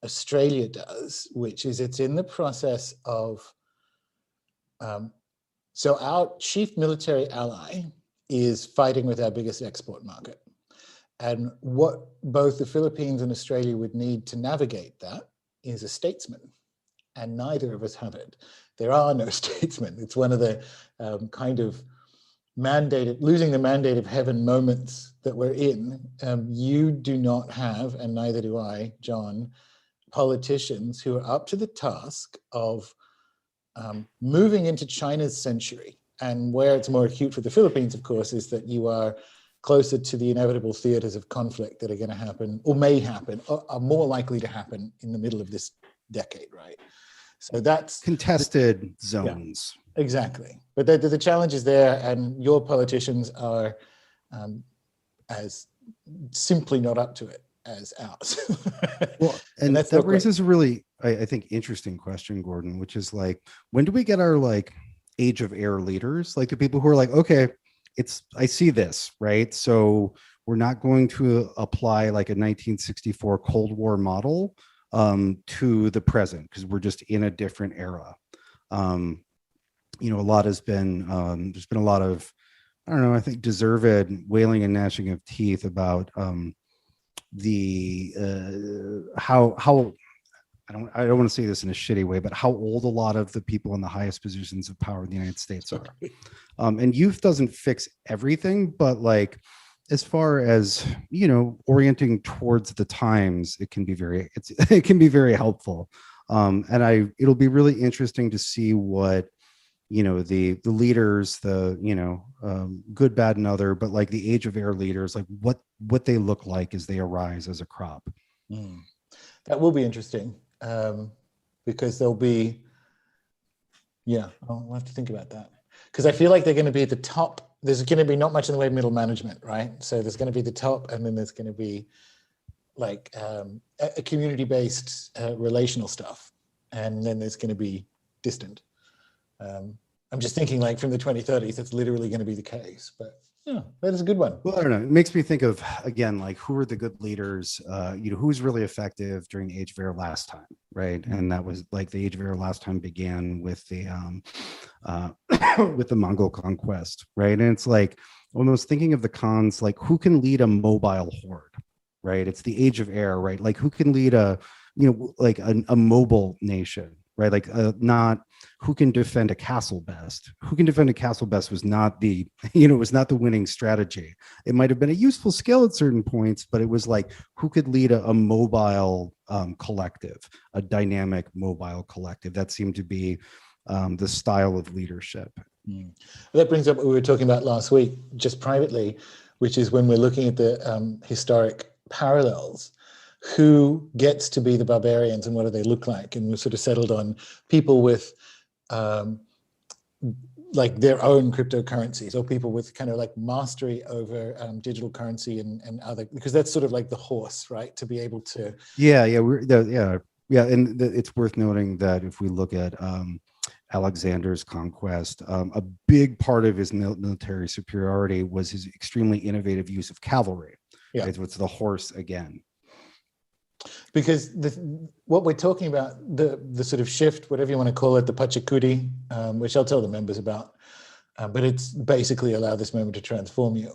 Australia does, which is it's in the process of, so our chief military ally is fighting with our biggest export market. And what both the Philippines and Australia would need to navigate that is a statesman. And neither of us have it. There are no statesmen. It's one of the kind of losing the mandate of heaven moments that we're in. You do not have, and neither do I, John, politicians who are up to the task of moving into China's century. And where it's more acute for the Philippines, of course, is that you are closer to the inevitable theaters of conflict that are going to happen, or may happen, or are more likely to happen in the middle of this decade, right? So that's contested zones. Yeah, exactly. But the challenge is there, and your politicians are as simply not up to it as ours. Well, and that raises a really, I think, interesting question, Gordon, which is like, when do we get our like age of air leaders? Like the people who are like, okay, I see this, right? So we're not going to apply like a 1964 Cold War model to the present because we're just in a different era. You know, a lot has been, there's been a lot of, I don't know, I think deserved wailing and gnashing of teeth about how I don't want to say this in a shitty way, but how old a lot of the people in the highest positions of power in the United States are. And youth doesn't fix everything, but like, as far as, you know, orienting towards the times, it can be very helpful. And it'll be really interesting to see what, you know, the leaders, good, bad, and other, but like the age of air leaders, like what they look like as they arise as a crop. That will be interesting, because there'll be, I'll have to think about that, because I feel like they're going to be at the top. There's going to be not much in the way of middle management, right? So there's going to be the top, and then there's going to be like a community-based relational stuff, and then there's going to be distant. I'm just thinking like from the 2030s, that's literally going to be the case, but yeah, that is a good one. Well, I don't know. It makes me think of, again, like who are the good leaders, who's really effective during the age of air last time, right? And that was like the age of air last time began with the with the Mongol conquest, right? And it's like almost thinking of the cons, like who can lead a mobile horde, right? It's the age of air, right? Like who can lead a mobile nation, right? Like not who can defend a castle best. Who can defend a castle best was not the, was not the winning strategy. It might have been a useful skill at certain points, but it was like who could lead a mobile collective, a dynamic mobile collective. That seemed to be the style of leadership. That brings up what we were talking about last week, just privately, which is when we're looking at the historic parallels. Who gets to be the barbarians and what do they look like? And we've sort of settled on people with like their own cryptocurrencies, or people with kind of like mastery over digital currency and other, because that's sort of like the horse, right? To be able to. And it's worth noting that if we look at Alexander's conquest, a big part of his military superiority was his extremely innovative use of cavalry. Yeah, right? It's the horse again. Because what we're talking about, the sort of shift, whatever you want to call it, the Pachacudi, which I'll tell the members about, but it's basically allow this moment to transform you.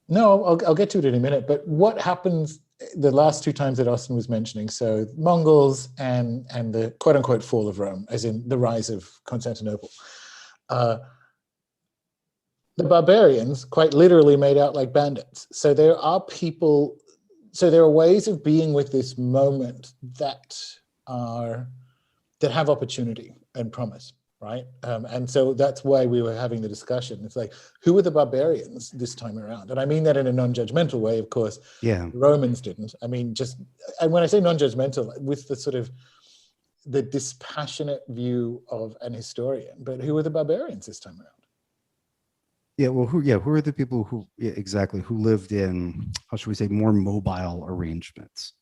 No, I'll get to it in a minute, but what happens the last two times that Austin was mentioning, so Mongols and the quote unquote fall of Rome, as in the rise of Constantinople. The barbarians quite literally made out like bandits. So there are people. So there are ways of being with this moment that have opportunity and promise, right? And so that's why we were having the discussion. It's like, who are the barbarians this time around? And I mean that in a non-judgmental way, of course. Yeah. The Romans didn't. I mean, and when I say non-judgmental, with the sort of the dispassionate view of an historian, but who are the barbarians this time around? Yeah, well, who are the people who lived in, how should we say, more mobile arrangements?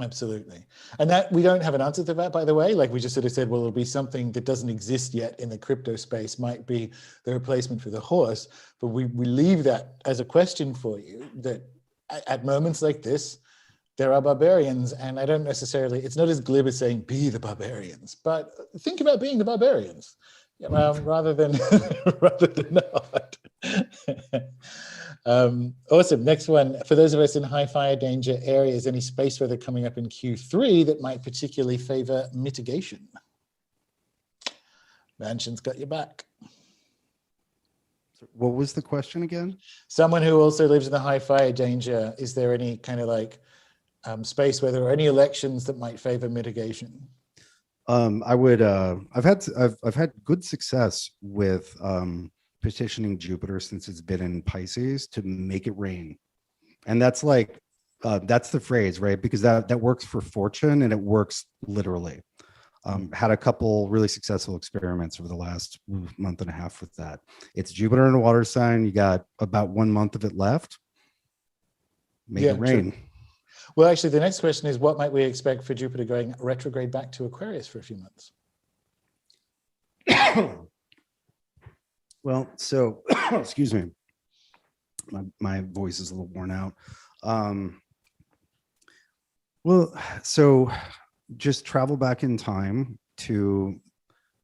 Absolutely. And that we don't have an answer to that, by the way. Like we just sort of said, well, it'll be something that doesn't exist yet in the crypto space, might be the replacement for the horse. But we leave that as a question for you, that at moments like this, there are barbarians, and I don't necessarily, it's not as glib as saying, be the barbarians, but think about being the barbarians. Rather than not. Awesome. Next one. For those of us in high fire danger areas, any space weather coming up in Q3 that might particularly favor mitigation? Mansion's got your back. What was the question again? Someone who also lives in the high fire danger, is there any kind of like space where there are any elections that might favor mitigation? I would. I've had good success with petitioning Jupiter since it's been in Pisces to make it rain, and that's like that's the phrase, right? Because that works for fortune and it works literally. Had a couple really successful experiments over the last month and a half with that. It's Jupiter in a water sign. You got about 1 month of it left. Make it rain. True. Well, actually, the next question is, what might we expect for Jupiter going retrograde back to Aquarius for a few months? Well, so excuse me, my voice is a little worn out. Well, so just travel back in time to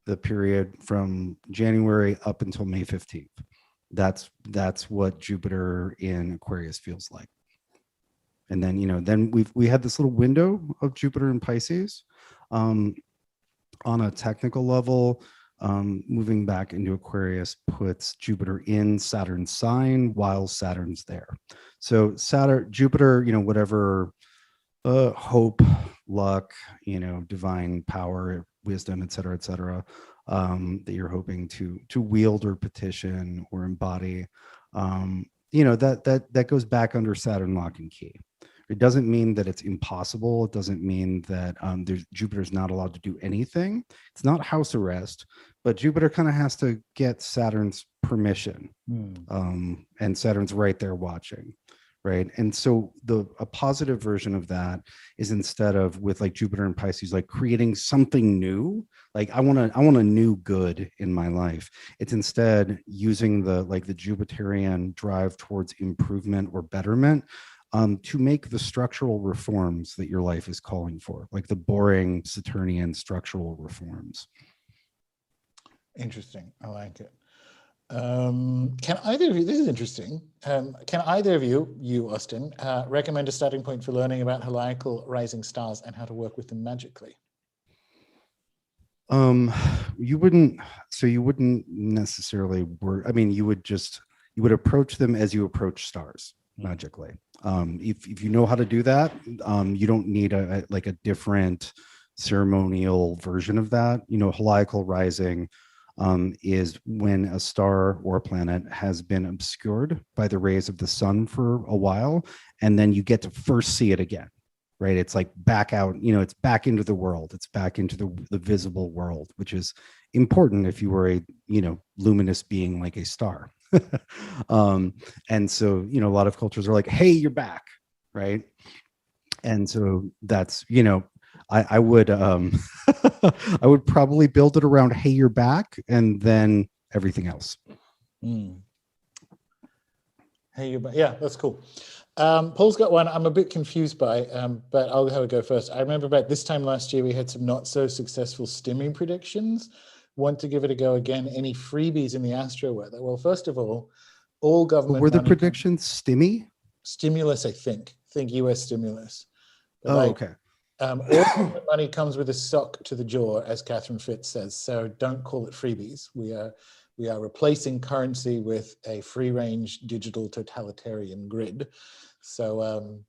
the period from January up until May 15th. That's what Jupiter in Aquarius feels like. And then, then we had this little window of Jupiter in Pisces. On a technical level, moving back into Aquarius puts Jupiter in Saturn's sign while Saturn's there. So Jupiter, whatever hope, luck, divine power, wisdom, et cetera, that you're hoping to wield or petition or embody, that goes back under Saturn lock and key. It doesn't mean that it's impossible. It doesn't mean that Jupiter's not allowed to do anything. It's not house arrest, but Jupiter kind of has to get Saturn's permission. And Saturn's right there watching, right? And so a positive version of that is, instead of with like Jupiter and Pisces, like creating something new, like I want a new good in my life. It's instead using the Jupiterian drive towards improvement or betterment to make the structural reforms that your life is calling for, like the boring Saturnian structural reforms. Interesting. I like it. Can either of you, this is interesting, can either of you, Austin, recommend a starting point for learning about heliacal rising stars and how to work with them magically? You wouldn't necessarily work. I mean, you would approach them as you approach stars magically. If you know how to do that, you don't need a different ceremonial version of that. Heliacal rising is when a star or a planet has been obscured by the rays of the sun for a while, and then you get to first see it again, right? It's like back out, it's back into the world. It's back into the visible world, which is important if you were a, luminous being like a star. And so, a lot of cultures are like, hey, you're back, right? And so that's, I would I would probably build it around, hey, you're back, and then everything else. Hey, you're back. Yeah, that's cool. Paul's got one I'm a bit confused by, but I'll have a go first. I remember about this time last year, we had some not so successful stimming predictions. Want to give it a go again. Any freebies in the astro weather? Well, first of all government were the predictions stimmy? Stimulus, I think US stimulus. But okay. All government money comes with a sock to the jaw, as Catherine Fitz says. So don't call it freebies. We are replacing currency with a free-range digital totalitarian grid. So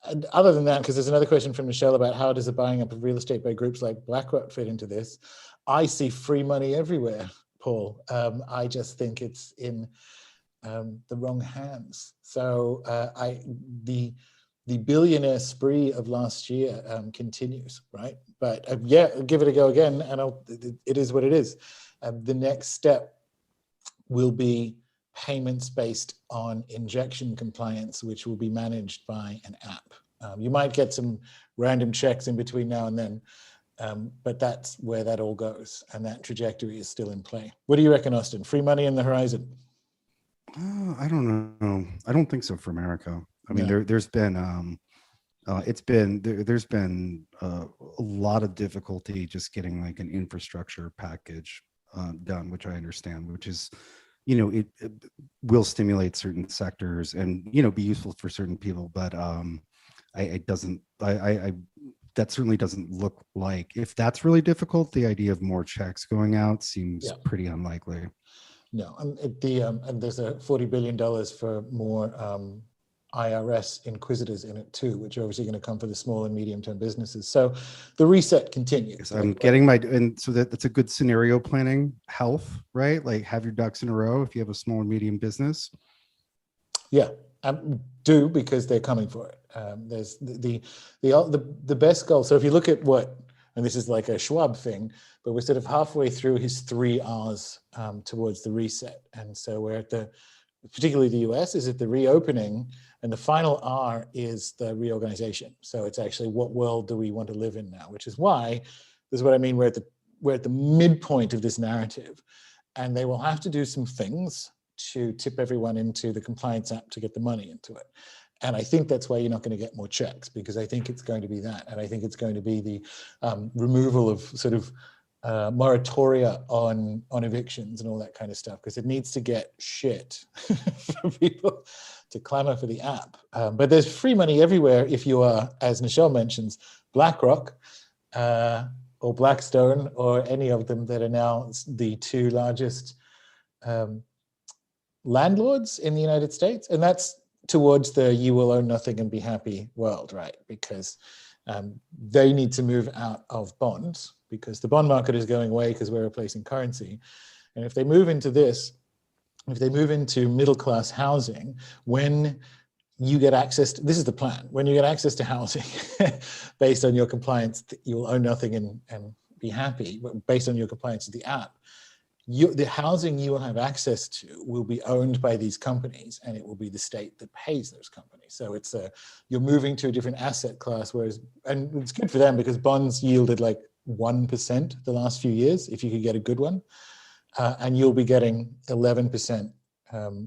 and other than that, because there's another question from Michelle about how does the buying up of real estate by groups like BlackRock fit into this? I see free money everywhere, Paul. I just think it's in the wrong hands. So the billionaire spree of last year continues, right? But yeah, give it a go again, and it is what it is. The next step will be payments based on injection compliance, which will be managed by an app. You might get some random checks in between now and then, but that's where that all goes, and that trajectory is still in play. What do you reckon, Austin? Free money in the horizon? I don't know. I don't think so for America. I mean, there's been a lot of difficulty just getting like an infrastructure package done, which I understand, which is, it will stimulate certain sectors and, be useful for certain people. But that certainly doesn't look like, if that's really difficult, the idea of more checks going out seems pretty unlikely. No, and there's a $40 billion for more IRS inquisitors in it too, which are obviously going to come for the small and medium-term businesses. So the reset continues. I'm getting my, and so that's a good scenario planning health, right? Like have your ducks in a row if you have a small and medium business. Yeah, do, because they're coming for it. There's the best goal. So if you look at what, and this is like a Schwab thing, but we're sort of halfway through his 3 R's towards the reset. And so we're at the, particularly the US, is at the reopening, and the final R is the reorganization. So it's actually, what world do we want to live in now? Which is why, this is what I mean, we're at the midpoint of this narrative, and they will have to do some things to tip everyone into the compliance app to get the money into it. And I think that's why you're not going to get more checks, because I think it's going to be that. And I think it's going to be the removal of sort of moratoria on evictions and all that kind of stuff, because it needs to get shit for people to clamor for the app. But there's free money everywhere if you are, as Nichelle mentions, BlackRock or Blackstone, or any of them that are now the 2 largest landlords in the United States. And that's towards the you will own nothing and be happy world, right? Because they need to move out of bonds, because the bond market is going away because we're replacing currency. And if they move into this, if they move into middle-class housing, when you get access to, this is the plan, when you get access to housing based on your compliance, you'll own nothing and be happy, based on your compliance to the app, the housing you will have access to will be owned by these companies, and it will be the state that pays those companies. So it's you're moving to a different asset class, whereas, and it's good for them because bonds yielded like 1% the last few years, if you could get a good one, and you'll be getting 11%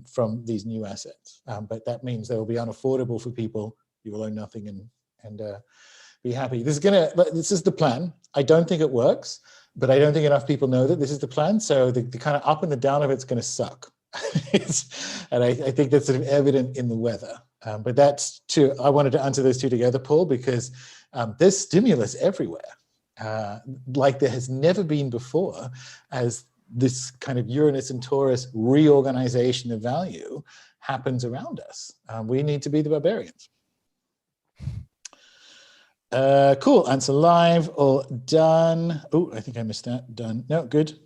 from these new assets. But that means they will be unaffordable for people. You will own nothing and be happy. This is the plan. I don't think it works, but I don't think enough people know that this is the plan. So the kind of up and the down of it's going to suck. And I think that's sort of evident in the weather. But that's two. I wanted to answer those two together, Paul, because there's stimulus everywhere, like there has never been before, as this kind of Uranus and Taurus reorganization of value happens around us. We need to be the barbarians. Cool, answer live or done. Oh, I think I missed that. Done. No, good.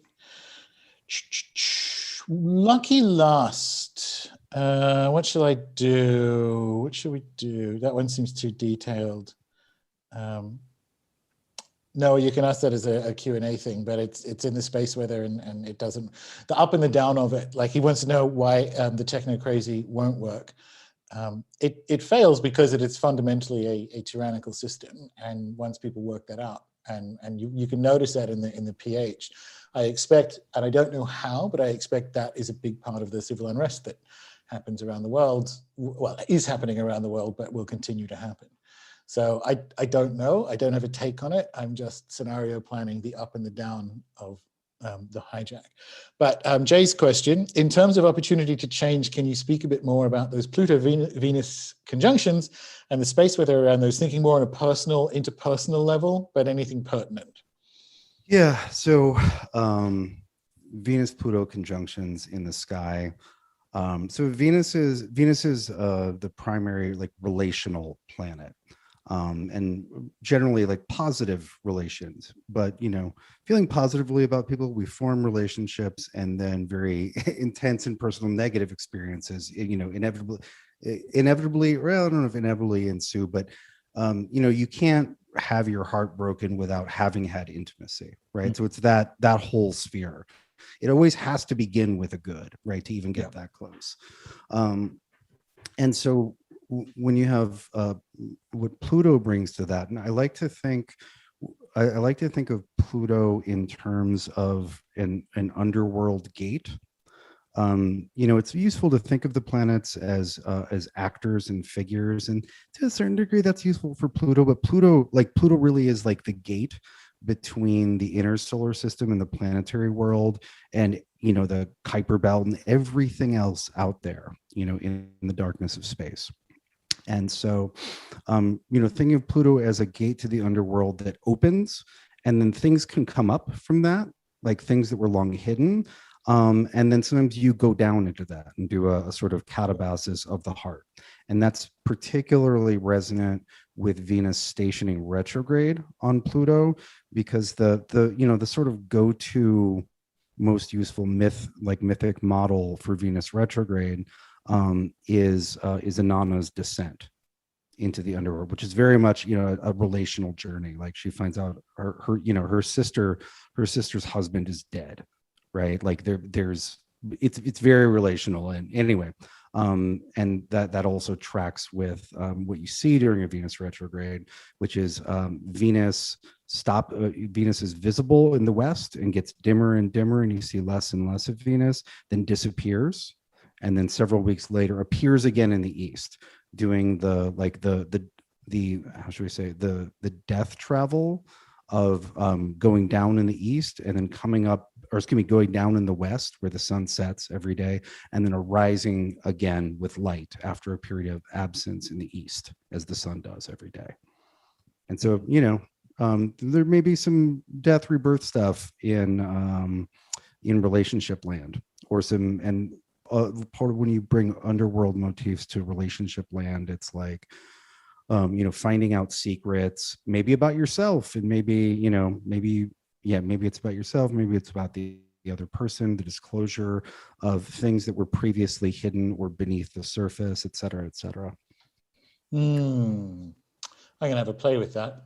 Lucky last. What shall I do? What should we do? That one seems too detailed. No, you can ask that as a Q&A thing, but it's in the space weather, and it doesn't, the up and the down of it. Like, he wants to know why the techno crazy won't work. It fails because it is fundamentally a tyrannical system, and once people work that out, and you can notice that in the pH. I expect, and I don't know how, but I expect that is a big part of the civil unrest that happens around the world. Well, is happening around the world, but will continue to happen. So I don't know. I don't have a take on it. I'm just scenario planning the up and the down of the hijack. But Jay's question, in terms of opportunity to change, can you speak a bit more about those Pluto-Venus conjunctions and the space weather around those, thinking more on a personal, interpersonal level, but anything pertinent? Yeah, so Venus-Pluto conjunctions in the sky. So Venus is the primary, like, relational planet. And generally, like, positive relations, but, you know, feeling positively about people, we form relationships, and then very intense and personal negative experiences, you know, inevitably, well, I don't know if inevitably ensue, but you know, you can't have your heart broken without having had intimacy, right? So it's that whole sphere. It always has to begin with a good, right, to even get that close. And so when you have what Pluto brings to that, and I like to think of Pluto in terms of an underworld gate. You know, it's useful to think of the planets as actors and figures, and to a certain degree that's useful for Pluto, but Pluto really is like the gate between the inner solar system and the planetary world, and, you know, the Kuiper Belt and everything else out there, you know, in the darkness of space. And so, you know, thinking of Pluto as a gate to the underworld that opens, and then things can come up from that, like things that were long hidden. And then sometimes you go down into that and do a sort of catabasis of the heart. And that's particularly resonant with Venus stationing retrograde on Pluto, because the sort of go-to most useful mythic model for Venus retrograde is Inanna's descent into the underworld, which is very much a relational journey. Like she finds out her sister's husband is dead, right? Like it's very relational. And anyway, and that also tracks with what you see during a Venus retrograde, which is Venus is visible in the west and gets dimmer and dimmer, and you see less and less of Venus, then disappears, and then several weeks later appears again in the east, doing the how should we say, the death travel of going down in the east and then coming up, or excuse me, going down in the west where the sun sets every day, and then arising again with light after a period of absence in the east, as the sun does every day. And so, there may be some death rebirth stuff in relationship land, or some, and part of when you bring underworld motifs to relationship land, it's like, finding out secrets, maybe about yourself, and maybe it's about yourself, maybe it's about the other person, the disclosure of things that were previously hidden or beneath the surface, et cetera, et cetera. I'm gonna have a play with that.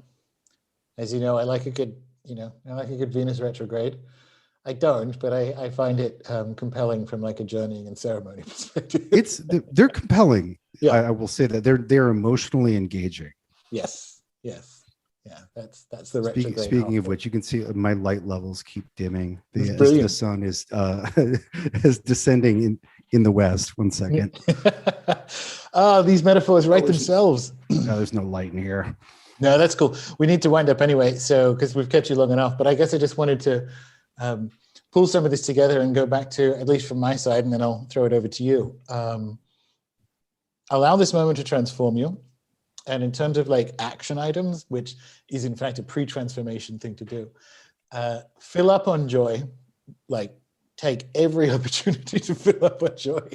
As you know, I like a good Venus retrograde. I don't, but I find it compelling from like a journeying and ceremony perspective. They're compelling. Yeah. I will say that they're emotionally engaging. Yes. Yeah, that's the retrograde. Speaking of which, you can see my light levels keep dimming. The sun is is descending in the west. 1 second. These metaphors write themselves. No, there's no light in here. No, that's cool. We need to wind up anyway, so because we've kept you long enough. But I guess I just wanted to pull some of this together and go back to, at least from my side, and then I'll throw it over to you. Allow this moment to transform you. And in terms of like action items, which is in fact a pre-transformation thing to do, fill up on joy, like take every opportunity to fill up on joy,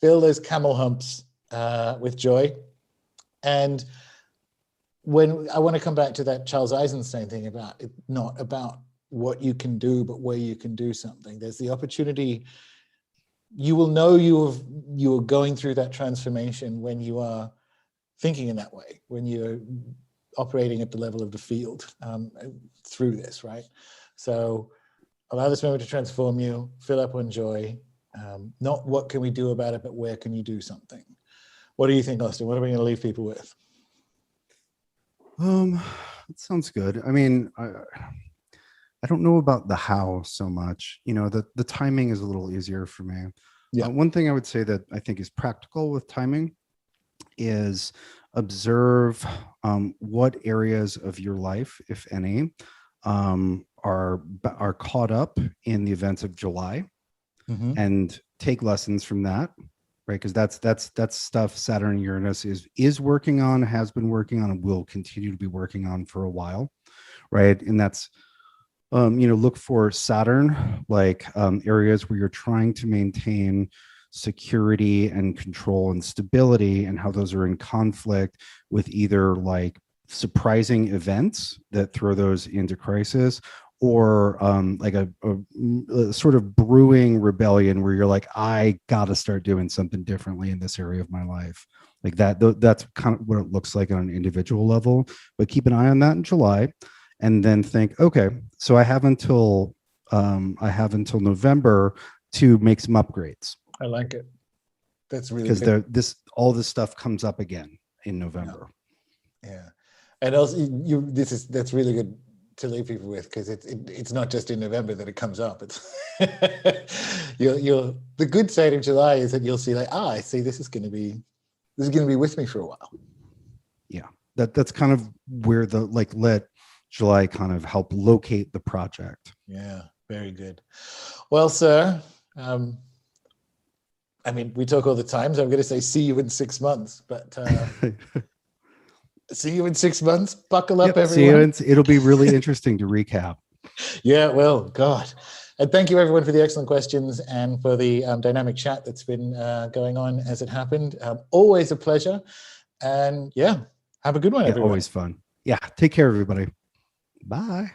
fill those camel humps with joy. And when I want to come back to that Charles Eisenstein thing about it, not about what you can do, but where you can do something. There's the opportunity. You will know you are going through that transformation when you are thinking in that way, when you're operating at the level of the field through this, right? So allow this moment to transform you, fill up on joy, not what can we do about it, but where can you do something? What do you think, Austin? What are we going to leave people with? It sounds good. I mean, I don't know about the how so much. The timing is a little easier for me. Yeah. One thing I would say that I think is practical with timing is observe what areas of your life, if any, are caught up in the events of July, and take lessons from that, right? Because that's stuff Saturn and Uranus is working on, has been working on, and will continue to be working on for a while, right? And that's look for Saturn, like areas where you're trying to maintain security and control and stability, and how those are in conflict with either like surprising events that throw those into crisis, or like a sort of brewing rebellion where you're like, I gotta start doing something differently in this area of my life. Like that's kind of what it looks like on an individual level. But keep an eye on that in July, and then think, okay, so I have until November to make some upgrades. I like it. That's really because all this stuff comes up again in November. Yeah. And also that's really good to leave people with, because it's not just in November that it comes up. It's the good side of July is that you'll see like, I see this is going to be with me for a while. Yeah. That's kind of where let July kind of help locate the project. Yeah, very good. Well, sir, I mean, we talk all the time, so I'm going to say see you in 6 months, but see you in 6 months. Buckle up, everyone. See you. It'll be really interesting to recap. Yeah, well, God. And thank you everyone for the excellent questions and for the dynamic chat that's been going on as it happened. Always a pleasure. And yeah, have a good one, Yeah, everyone. always fun. Yeah, take care, everybody. Bye.